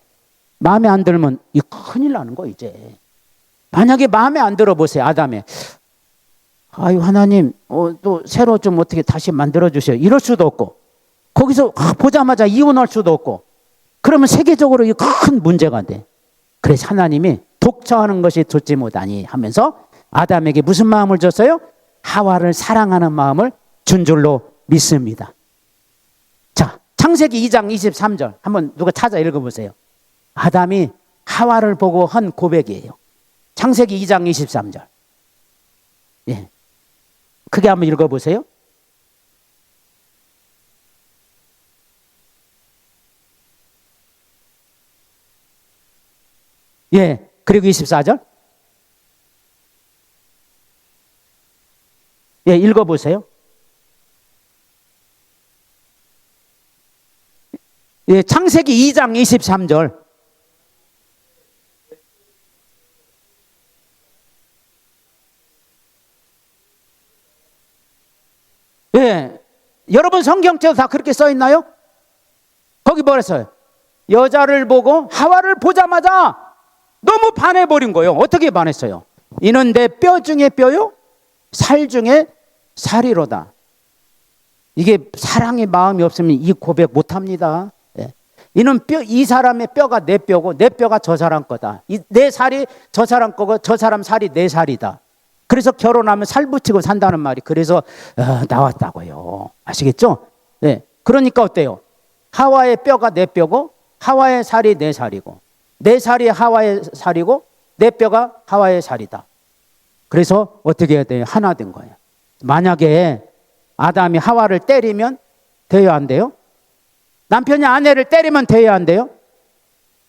마음에 안 들면 이 큰일 나는 거 이제. 만약에 마음에 안 들어 보세요. 아담에 아유 하나님 또 새로 좀 어떻게 다시 만들어 주세요. 이럴 수도 없고 거기서 보자마자 이혼할 수도 없고 그러면 세계적으로 이거 큰 문제가 돼. 그래서 하나님이 독처하는 것이 좋지 못하니 하면서 아담에게 무슨 마음을 줬어요? 하와를 사랑하는 마음을 준 줄로 믿습니다. 자, 창세기 2장 23절 한번 누가 찾아 읽어보세요. 아담이 하와를 보고 한 고백이에요. 창세기 2장 23절. 예, 크게 한번 읽어보세요. 예, 그리고 24절. 예, 읽어보세요. 예, 창세기 2장 23절. 예, 여러분 성경책에 다 그렇게 써 있나요? 거기 뭐라 써요? 여자를 보고 하와를 보자마자 너무 반해버린 거예요. 어떻게 반했어요? 이는 내 뼈 중에 뼈요, 살 중에 살이로다. 이게 사랑의 마음이 없으면 이 고백 못합니다. 예. 이는 이 사람의 뼈가 내 뼈고 내 뼈가 저 사람 거다. 내 살이 저 사람 거고 저 사람 살이 내 살이다. 그래서 결혼하면 살 붙이고 산다는 말이 그래서 나왔다고요. 아시겠죠? 네. 그러니까 어때요? 하와의 뼈가 내 뼈고 하와의 살이 내 살이고 내 살이 하와의 살이고 내 뼈가 하와의 살이다. 그래서 어떻게 해야 돼요? 하나 된 거예요. 만약에 아담이 하와를 때리면 돼요, 안 돼요? 남편이 아내를 때리면 돼요, 안 돼요?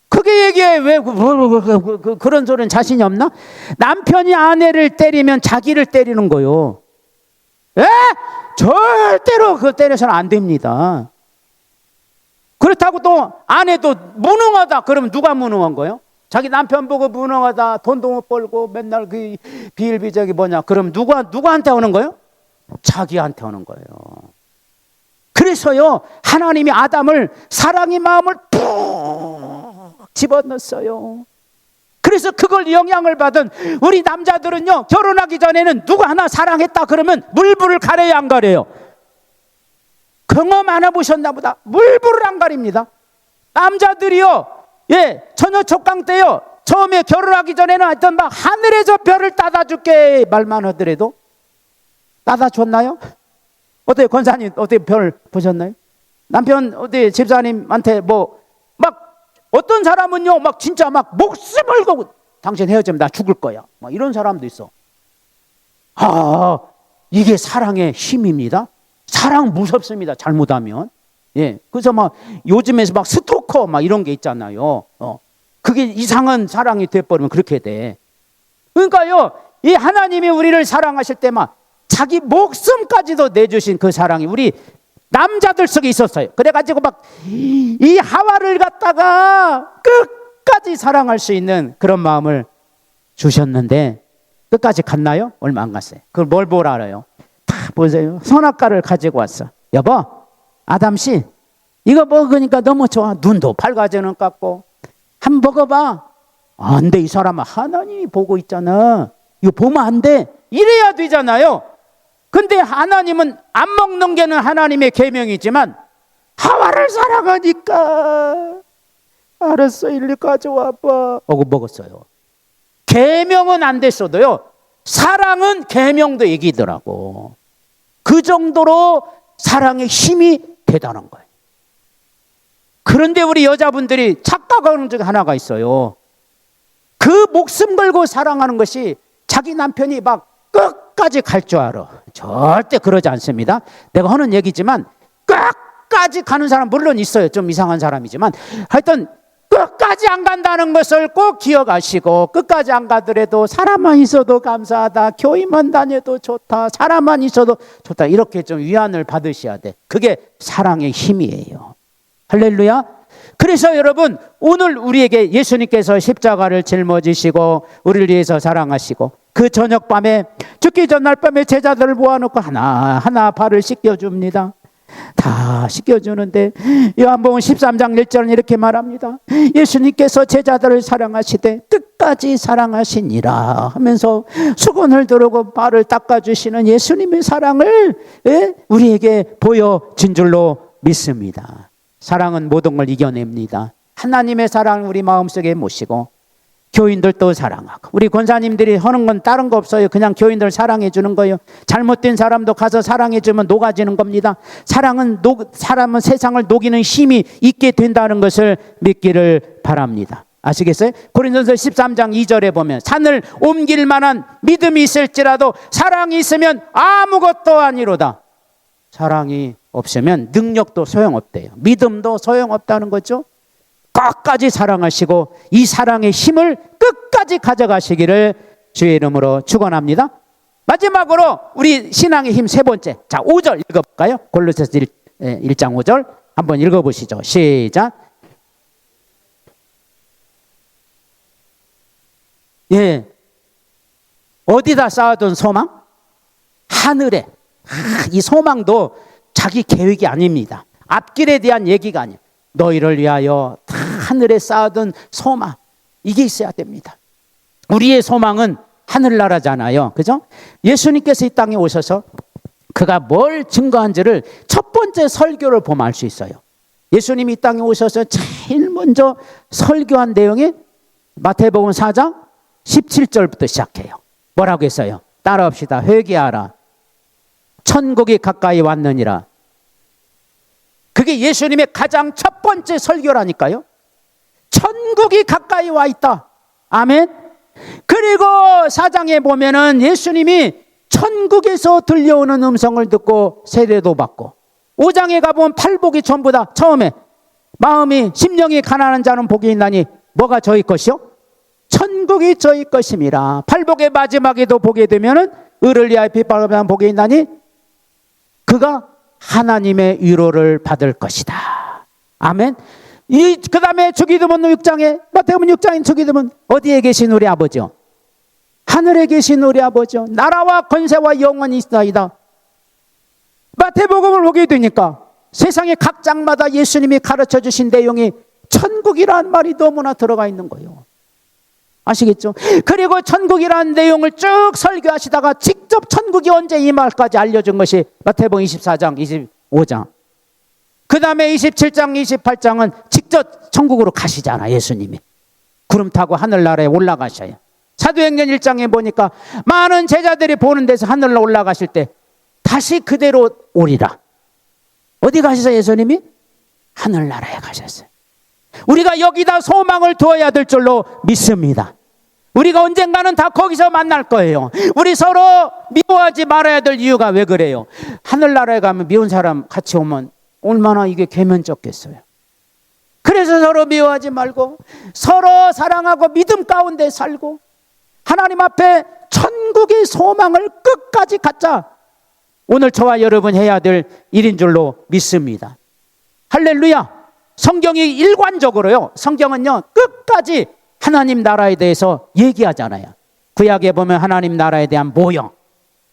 크게 얘기해. 왜 그런 소리는 자신이 없나? 남편이 아내를 때리면 자기를 때리는 거요. 에? 절대로 그거 때려서는 안 됩니다. 그렇다고 또 아내도 무능하다 그러면 누가 무능한 거예요? 자기 남편 보고 무능하다, 돈도 못 벌고 맨날 그 비일비재기 뭐냐, 그럼 누구한테 오는 거예요? 자기한테 오는 거예요. 그래서요, 하나님이 아담을 사랑의 마음을 푹 집어넣었어요. 그래서 그걸 영향을 받은 우리 남자들은요, 결혼하기 전에는 누구 하나 사랑했다 그러면 물불을 가려야 안 가려요? 경험 안 해보셨나 보다. 물불을 안 가립니다. 남자들이요, 예, 처녀 촉강 때요, 처음에 결혼하기 전에는 하여튼 막 하늘에서 별을 따다 줄게 말만 하더라도 따다 줬나요? 어때요, 권사님? 어떻게 별 보셨나요? 남편 어디 집사님한테 뭐 막 어떤 사람은요, 막 진짜 막 목숨을 걸고 당신 헤어지면 나 죽을 거야, 막 이런 사람도 있어. 아, 이게 사랑의 힘입니다. 사랑 무섭습니다, 잘못하면. 예, 그래서 막 요즘에서 막 스토커 막 이런 게 있잖아요. 그게 이상한 사랑이 돼버리면 그렇게 돼. 그러니까요, 이 하나님이 우리를 사랑하실 때만 자기 목숨까지도 내주신 그 사랑이 우리 남자들 속에 있었어요. 그래가지고 막 이 하와를 갖다가 끝까지 사랑할 수 있는 그런 마음을 주셨는데 끝까지 갔나요? 얼마 안 갔어요. 그걸 뭘 알아요? 다 보세요. 선악과를 가지고 왔어. 여보, 아담씨, 이거 먹으니까 너무 좋아. 눈도 밝아지는 것 같고. 한번 먹어봐. 안 돼, 이 사람은 하나님이 보고 있잖아. 이거 보면 안 돼. 이래야 되잖아요. 근데 하나님은 안 먹는 게는 하나님의 계명이지만 하와를 사랑하니까 알았어, 일리 가져와봐 하고 먹었어요. 계명은 안 됐어도요, 사랑은 계명도 이기더라고. 그 정도로 사랑의 힘이 대단한 거예요. 그런데 우리 여자분들이 착각하는 중 하나가 있어요. 그 목숨 걸고 사랑하는 것이 자기 남편이 막 끝까지 갈 줄 알아. 절대 그러지 않습니다. 내가 하는 얘기지만 끝까지 가는 사람 물론 있어요. 좀 이상한 사람이지만 하여튼 끝까지 안 간다는 것을 꼭 기억하시고, 끝까지 안 가더라도 사람만 있어도 감사하다, 교회만 다녀도 좋다, 사람만 있어도 좋다, 이렇게 좀 위안을 받으셔야 돼. 그게 사랑의 힘이에요. 할렐루야. 그래서 여러분, 오늘 우리에게 예수님께서 십자가를 짊어지시고 우리를 위해서 사랑하시고 그 저녁 밤에 죽기 전날 밤에 제자들을 모아놓고 하나하나 발을 씻겨줍니다. 다 씻겨주는데 요한복음 13장 1절은 이렇게 말합니다. 예수님께서 제자들을 사랑하시되 끝까지 사랑하시니라 하면서 수건을 두르고 발을 닦아주시는 예수님의 사랑을 우리에게 보여준 줄로 믿습니다. 사랑은 모든 걸 이겨냅니다. 하나님의 사랑을 우리 마음속에 모시고 교인들도 사랑하고, 우리 권사님들이 하는 건 다른 거 없어요. 그냥 교인들 사랑해 주는 거예요. 잘못된 사람도 가서 사랑해 주면 녹아지는 겁니다. 사람은 세상을 녹이는 힘이 있게 된다는 것을 믿기를 바랍니다. 아시겠어요? 고린도전서 13장 2절에 보면 산을 옮길 만한 믿음이 있을지라도 사랑이 있으면 아무것도 아니로다. 사랑이 없으면 능력도 소용없대요. 믿음도 소용없다는 거죠. 끝까지 사랑하시고 이 사랑의 힘을 끝까지 가져가시기를 주의 이름으로 축원합니다. 마지막으로 우리 신앙의 힘 세 번째, 자 5절 읽어볼까요? 골로새서 1장 5절 한번 읽어보시죠. 시작. 예, 어디다 쌓아둔 소망? 하늘에. 이 소망도 자기 계획이 아닙니다. 앞길에 대한 얘기가 아니에요. 너희를 위하여 하늘에 쌓아둔 소망, 이게 있어야 됩니다. 우리의 소망은 하늘나라잖아요. 그죠? 예수님께서 이 땅에 오셔서 그가 뭘 증거한지를 첫 번째 설교를 보면 알 수 있어요. 예수님이 이 땅에 오셔서 제일 먼저 설교한 내용이 마태복음 4장 17절부터 시작해요. 뭐라고 했어요? 따라합시다. 회개하라. 천국이 가까이 왔느니라. 그게 예수님의 가장 첫 번째 설교라니까요. 천국이 가까이 와 있다. 아멘. 그리고 4장에 보면은 예수님이 천국에서 들려오는 음성을 듣고 세례도 받고, 5장에 가보면 팔복이 전부 다 처음에 마음이 심령이 가난한 자는 복이 있나니 뭐가 저희 것이요? 천국이 저희 것임이라. 팔복의 마지막에도 보게 되면은 의를 위하여 핍박을 복이 있나니 그가 하나님의 위로를 받을 것이다. 아멘. 그 다음에 주기도문 6장에, 마태복음 6장인 주기도문, 어디에 계신 우리 아버지요? 하늘에 계신 우리 아버지요. 나라와 권세와 영원히 있나이다. 마태복음을 보게 되니까 세상의 각 장마다 예수님이 가르쳐 주신 내용이 천국이라는 말이 너무나 들어가 있는 거예요. 아시겠죠? 그리고 천국이라는 내용을 쭉 설교하시다가 직접 천국이 언제 임할까지 알려준 것이 마태복음 24장, 25장. 그 다음에 27장, 28장은 직접 천국으로 가시잖아, 예수님이. 구름 타고 하늘나라에 올라가셔요. 사도행전 1장에 보니까 많은 제자들이 보는 데서 하늘로 올라가실 때 다시 그대로 오리라. 어디 가셨어요, 예수님이? 하늘나라에 가셨어요. 우리가 여기다 소망을 두어야 될 줄로 믿습니다. 우리가 언젠가는 다 거기서 만날 거예요. 우리 서로 미워하지 말아야 될 이유가 왜 그래요? 하늘나라에 가면 미운 사람 같이 오면 얼마나 이게 계면적겠어요. 그래서 서로 미워하지 말고 서로 사랑하고 믿음 가운데 살고 하나님 앞에 천국의 소망을 끝까지 갖자. 오늘 저와 여러분 해야 될 일인 줄로 믿습니다. 할렐루야. 성경이 일관적으로요, 성경은요 끝까지 하나님 나라에 대해서 얘기하잖아요. 구약에 보면 하나님 나라에 대한 모형,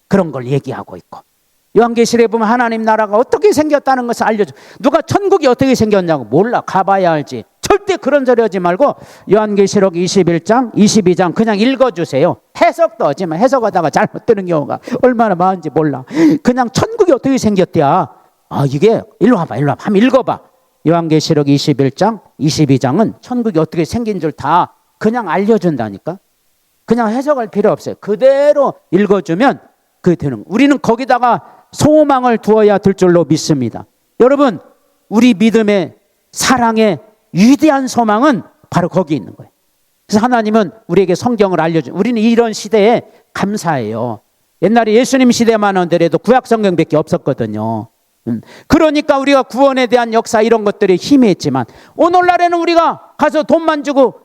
그런 걸 얘기하고 있고, 요한계시록에 보면 하나님 나라가 어떻게 생겼다는 것을 알려줘. 누가 천국이 어떻게 생겼냐고 몰라, 가봐야 알지. 절대 그런 소리 하지 말고 요한계시록 21장 22장 그냥 읽어주세요. 해석도 하지만 해석하다가 잘못 되는 경우가 얼마나 많은지 몰라. 그냥 천국이 어떻게 생겼대야. 이게 일로 와봐, 일로 와봐, 한번 읽어봐. 요한계시록 21장 22장은 천국이 어떻게 생긴 줄 다 그냥 알려준다니까. 그냥 해석할 필요 없어요. 그대로 읽어주면 그게 되는 거예요. 우리는 거기다가 소망을 두어야 될 줄로 믿습니다. 여러분, 우리 믿음의 사랑의 위대한 소망은 바로 거기 있는 거예요. 그래서 하나님은 우리에게 성경을 알려준, 우리는 이런 시대에 감사해요. 옛날에 예수님 시대만 하더라도 구약 성경밖에 없었거든요. 그러니까 우리가 구원에 대한 역사 이런 것들이 희미했지만, 오늘날에는 우리가 가서 돈만 주고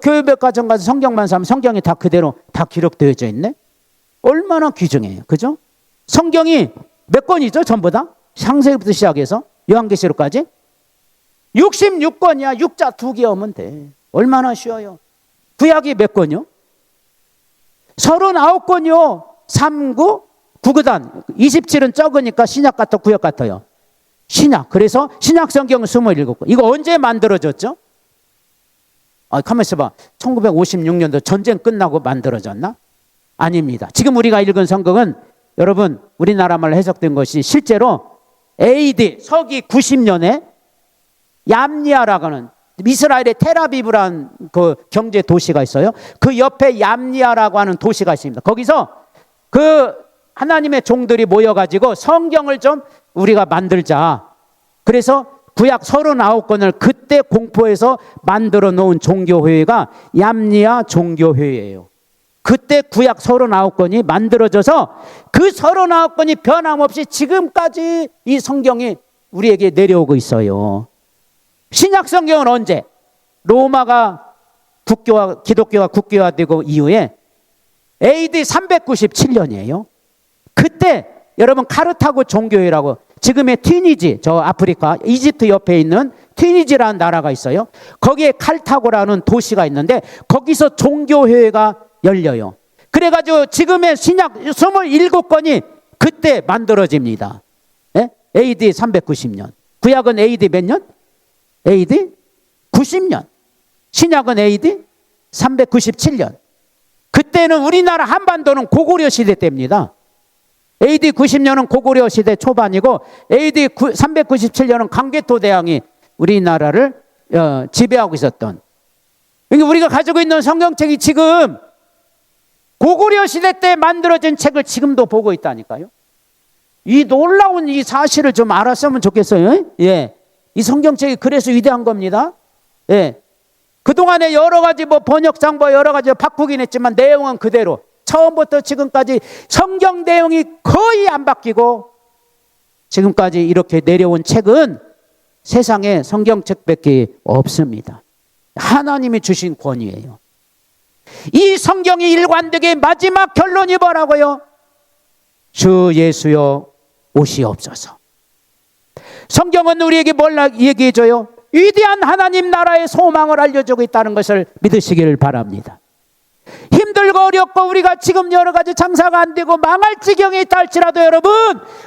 교회백화점 가서 성경만 사면 성경이 다 그대로 다 기록되어져 있네. 얼마나 귀중해요, 그죠? 성경이 몇 권이죠, 전부 다? 창세기부터 시작해서 요한계시록까지 66권이야. 6자 2개 오면 돼. 얼마나 쉬워요. 구약이 몇 권이요? 39권이요. 39 구구단. 27은 적으니까 신약 같아, 구약 같아요. 신약. 그래서 신약 성경은 27권. 이거 언제 만들어졌죠? 가만 있어봐. 1956년도 전쟁 끝나고 만들어졌나? 아닙니다. 지금 우리가 읽은 성경은 여러분 우리나라 말로 해석된 것이 실제로 AD 서기 90년에 얌니아라고 하는 이스라엘의 텔아비브라는 그 경제 도시가 있어요. 그 옆에 얌니아라고 하는 도시가 있습니다. 거기서 그 하나님의 종들이 모여가지고 성경을 좀 우리가 만들자. 그래서 구약 39권을 그때 공포해서 만들어 놓은 종교회의가 얌니아 종교회의예요. 그때 구약 39권이 만들어져서 그 39권이 변함없이 지금까지 이 성경이 우리에게 내려오고 있어요. 신약 성경은 언제? 로마가 기독교가 국교화되고 이후에 AD 397년이에요. 그때 여러분 카르타고 종교회라고, 지금의 튀니지, 저 아프리카 이집트 옆에 있는 튀니지라는 나라가 있어요. 거기에 칼타고라는 도시가 있는데 거기서 종교회가 열려요. 그래가지고 지금의 신약 27권이 그때 만들어집니다. 예? AD 390년. 구약은 AD 몇 년? AD 90년. 신약은 AD 397년. 그때는 우리나라 한반도는 고구려 시대 때입니다. AD 90년은 고구려 시대 초반이고 AD 397년은 강개토 대왕이 우리나라를 지배하고 있었던. 그러니까 우리가 가지고 있는 성경책이 지금 고구려 시대 때 만들어진 책을 지금도 보고 있다니까요. 이 놀라운 이 사실을 좀 알았으면 좋겠어요. 예. 이 성경책이 그래서 위대한 겁니다. 예. 그동안에 여러 가지 번역상 여러 가지 바꾸긴 했지만 내용은 그대로. 처음부터 지금까지 성경 내용이 거의 안 바뀌고 지금까지 이렇게 내려온 책은 세상에 성경책밖에 없습니다. 하나님이 주신 권위예요. 이 성경이 일관되게 마지막 결론이 뭐라고요? 주 예수여 오시옵소서. 성경은 우리에게 뭘 얘기해줘요? 위대한 하나님 나라의 소망을 알려주고 있다는 것을 믿으시기를 바랍니다. 힘들고 어렵고 우리가 지금 여러 가지 장사가 안 되고 망할 지경에 있다 할지라도 여러분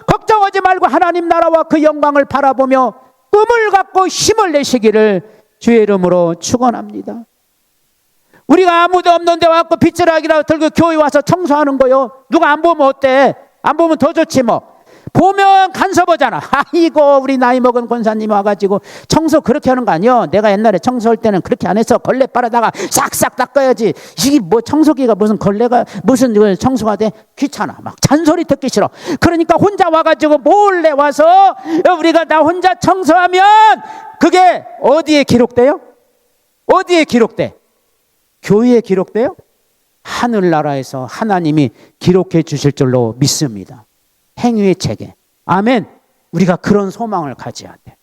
걱정하지 말고 하나님 나라와 그 영광을 바라보며 꿈을 갖고 힘을 내시기를 주의 이름으로 축원합니다. 우리가 아무도 없는데 와서 빗자락이라도 들고 교회 와서 청소하는 거요. 누가 안 보면 어때? 안 보면 더 좋지 뭐. 보면 간섭하잖아. 아이고 우리 나이 먹은 권사님 와가지고 청소 그렇게 하는 거 아니요. 내가 옛날에 청소할 때는 그렇게 안 했어. 걸레 빨아다가 싹싹 닦아야지. 이게 뭐 청소기가 무슨 걸레가 무슨 청소가 돼? 귀찮아. 막 잔소리 듣기 싫어. 그러니까 혼자 와가지고 몰래 와서 우리가 나 혼자 청소하면 그게 어디에 기록돼요? 어디에 기록돼? 교회에 기록돼요? 하늘나라에서 하나님이 기록해 주실 줄로 믿습니다. 행위의 책에. 아멘. 우리가 그런 소망을 가져야 돼.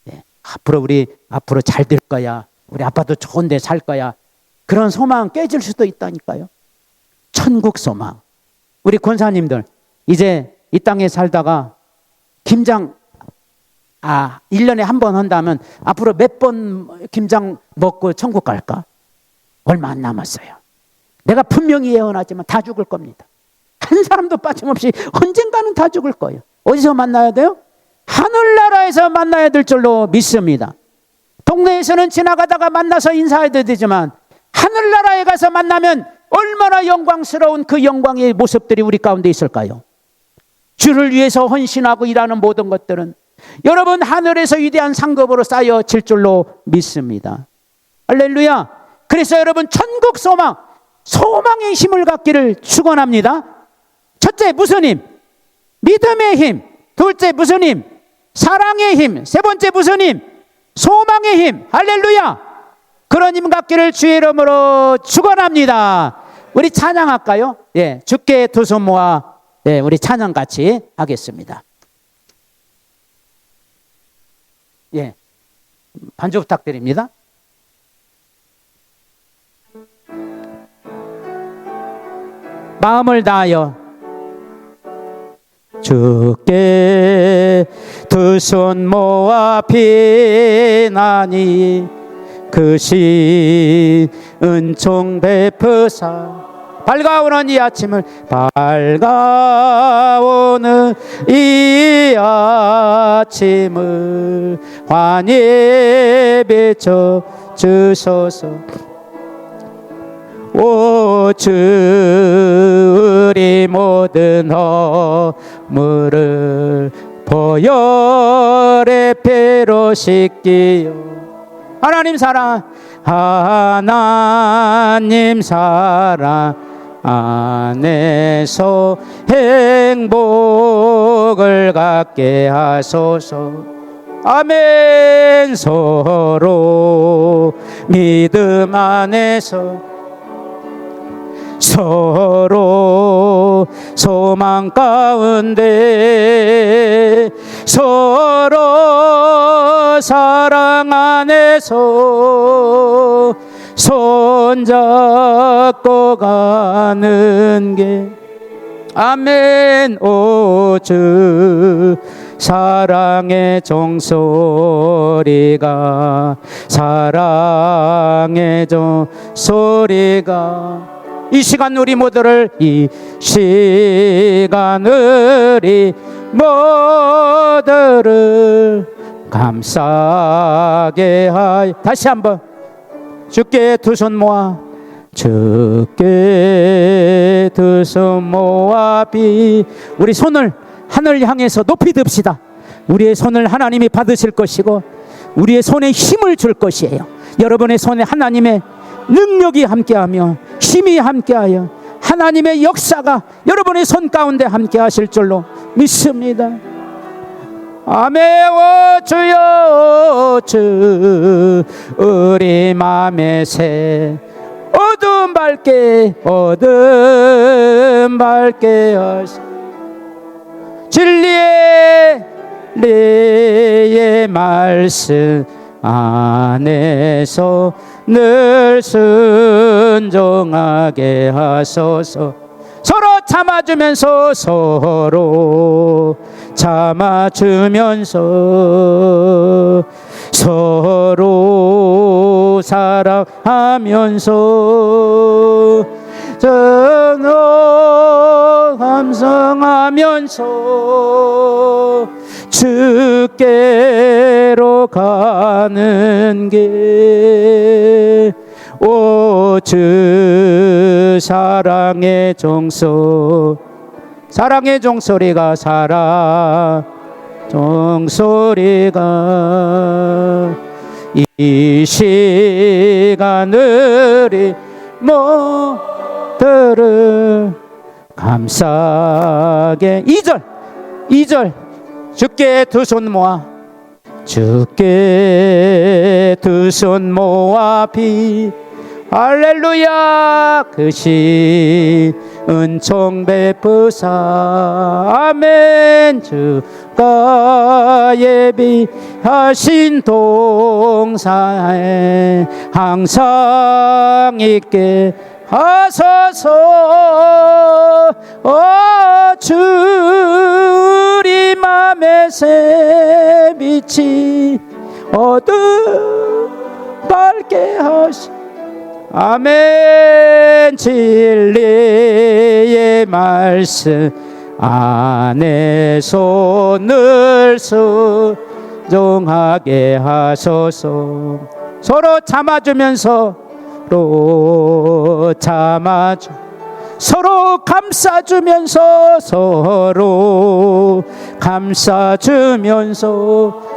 네. 앞으로 잘 될 거야. 우리 아빠도 좋은 데 살 거야. 그런 소망은 깨질 수도 있다니까요. 천국 소망. 우리 권사님들 이제 이 땅에 살다가 김장 1년에 한 번 한다면 앞으로 몇 번 김장 먹고 천국 갈까? 얼마 안 남았어요. 내가 분명히 예언하지만 다 죽을 겁니다. 한 사람도 빠짐없이 언젠가는 다 죽을 거예요. 어디서 만나야 돼요? 하늘나라에서 만나야 될 줄로 믿습니다. 동네에서는 지나가다가 만나서 인사해도 되지만 하늘나라에 가서 만나면 얼마나 영광스러운 그 영광의 모습들이 우리 가운데 있을까요? 주를 위해서 헌신하고 일하는 모든 것들은 여러분 하늘에서 위대한 상급으로 쌓여질 줄로 믿습니다. 할렐루야. 그래서 여러분 천국 소망, 소망의 힘을 갖기를 축원합니다. 첫째 무슨 힘? 믿음의 힘. 둘째 무슨 힘? 사랑의 힘. 세 번째 무슨 힘? 소망의 힘. 할렐루야. 그런 힘 갖기를 주의 이름으로 축원합니다. 우리 찬양할까요? 예, 주께 두 손 모아 우리 찬양 같이 하겠습니다. 예, 반주 부탁드립니다. 마음을 다하여 주께 두 손 모아 비나니 그 신 은총 베푸사 밝아오는 이 아침을 밝아오는 이 아침을 환히 비춰 주소서. 오 주리 모든 허물을 보혈의 피로 씻기요. 하나님 사랑, 하나님 사랑 안에서 행복을 갖게 하소서. 아멘. 서로 믿음 안에서 서로 소망 가운데 서로 사랑 안에서 손잡고 가는 게 아멘. 오주 사랑의 종소리가 사랑의 종소리가 이 시간 우리 모두를 이 시간 우리 모두를 감싸게 하여 다시 한번 주께 두 손 모아 주께 두 손 모아 우리 손을 하늘 향해서 높이 듭시다. 우리의 손을 하나님이 받으실 것이고 우리의 손에 힘을 줄 것이에요. 여러분의 손에 하나님의 능력이 함께하며 힘이 함께하여 하나님의 역사가 여러분의 손 가운데 함께하실 줄로 믿습니다. 아멘. 오 주여 주 우리 맘에 새 어둠 밝게 하시 진리의 말씀 안에서 늘 순종하게 하소서. 서로 참아주면서 서로 참아주면서 서로 사랑하면서 전어 감성하면서 주께로 가는 길 오주 사랑의 종소리가 사랑 종소리가 이 시간을 모두를 감싸게 2절 주께 두 손 모아 주께 두 손 모아 할렐루야 그 신 은총 베푸사 아멘 주가 예비하신 동사에 항상 있게 하소서. 주리 맘에 새 빛이 어둠 밝게 하시 아멘. 진리의 말씀 안에서 늘 순종하게 하소서. 서로 참아주면서 서로 감싸주면서 서로 감싸주면서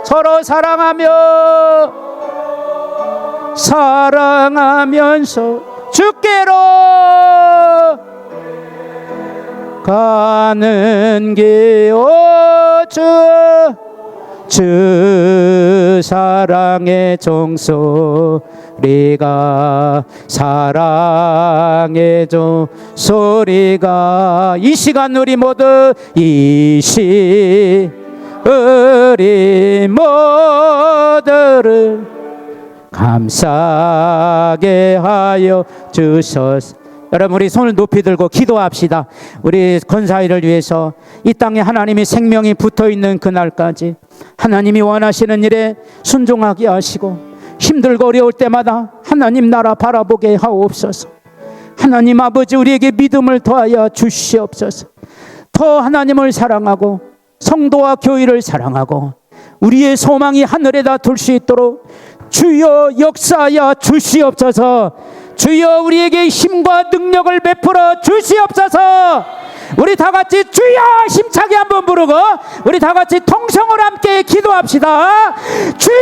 서로 사랑하면서 주께로 가는 길 주 사랑의 종소리가 사랑의 종소리가 이 시간 우리 모두를 감싸게 하여 주소서. 여러분 우리 손을 높이 들고 기도합시다. 우리 권사일을 위해서 이 땅에 하나님의 생명이 붙어있는 그날까지 하나님이 원하시는 일에 순종하게 하시고 힘들고 어려울 때마다 하나님 나라 바라보게 하옵소서. 하나님 아버지 우리에게 믿음을 더하여 주시옵소서. 더 하나님을 사랑하고 성도와 교회를 사랑하고 우리의 소망이 하늘에다 둘 수 있도록 주여 역사하여 주시옵소서. 주여 우리에게 힘과 능력을 베풀어 주시옵소서. 우리 다 같이 주여 힘차게 한번 부르고 우리 다 같이 통성으로 함께 기도합시다. 주여!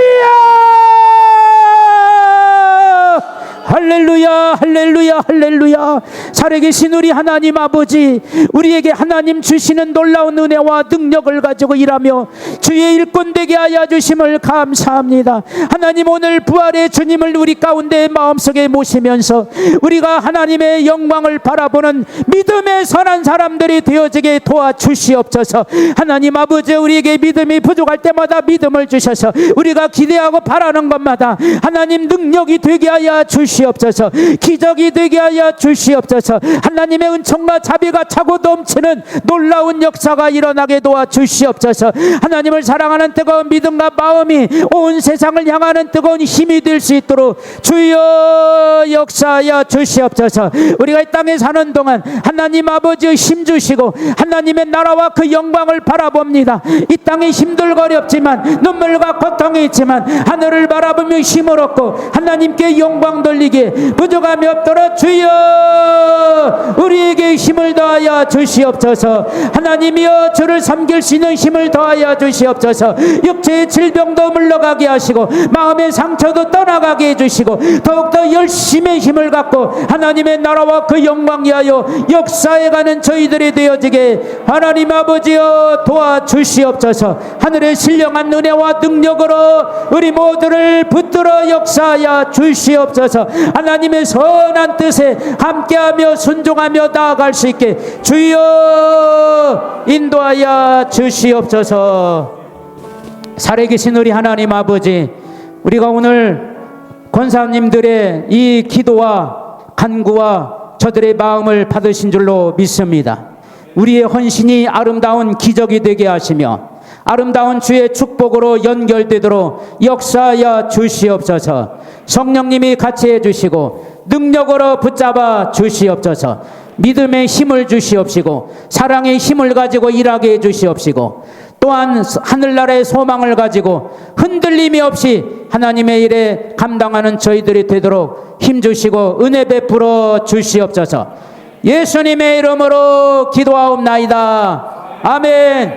할렐루야, 할렐루야, 할렐루야. 살아계신 우리 하나님 아버지, 우리에게 하나님 주시는 놀라운 은혜와 능력을 가지고 일하며 주의 일꾼 되게 하여 주심을 감사합니다. 하나님, 오늘 부활의 주님을 우리 가운데 마음속에 모시면서 우리가 하나님의 영광을 바라보는 믿음의 선한 사람들이 되어지게 도와주시옵소서. 하나님 아버지, 우리에게 믿음이 부족할 때마다 믿음을 주셔서 우리가 기대하고 바라는 것마다 하나님 능력이 되게 하여 주시옵소서. 기적이 되게 하여 주시옵소서. 하나님의 은총과 자비가 차고 넘치는 놀라운 역사가 일어나게 도와주시옵소서. 하나님을 사랑하는 뜨거운 믿음과 마음이 온 세상을 향하는 뜨거운 힘이 될 수 있도록 주여 역사하여 주시옵소서. 우리가 이 땅에 사는 동안 하나님 아버지의 힘 주시고 하나님의 나라와 그 영광을 바라봅니다. 이 땅에 힘들거렵지만 눈물과 고통이 있지만 하늘을 바라보며 힘을 얻고 하나님께 영광 돌리기에 부족함이 없도록 주여 우리에게 힘을 더하여 주시옵소서. 하나님이여, 주를 섬길 수 있는 힘을 더하여 주시옵소서. 육체의 질병도 물러가게 하시고 마음의 상처도 떠나가게 해주시고 더욱더 열심히 힘을 갖고 하나님의 나라와 그 영광 위하여 역사해가는 저희들이 되어지게 하나님 아버지여 도와주시옵소서. 하늘의 신령한 은혜와 능력으로 우리 모두를 붙들어 역사하여 주시옵소서. 하나님의 선한 뜻에 함께하며 순종하며 나아갈 수 있게 주여 인도하여 주시옵소서. 살아계신 우리 하나님 아버지, 우리가 오늘 권사님들의 이 기도와 간구와 저들의 마음을 받으신 줄로 믿습니다. 우리의 헌신이 아름다운 기적이 되게 하시며 아름다운 주의 축복으로 연결되도록 역사하여 주시옵소서. 성령님이 같이 해주시고 능력으로 붙잡아 주시옵소서. 믿음의 힘을 주시옵시고 사랑의 힘을 가지고 일하게 해주시옵시고 또한 하늘나라의 소망을 가지고 흔들림이 없이 하나님의 일에 감당하는 저희들이 되도록 힘주시고 은혜 베풀어 주시옵소서. 예수님의 이름으로 기도하옵나이다. 아멘.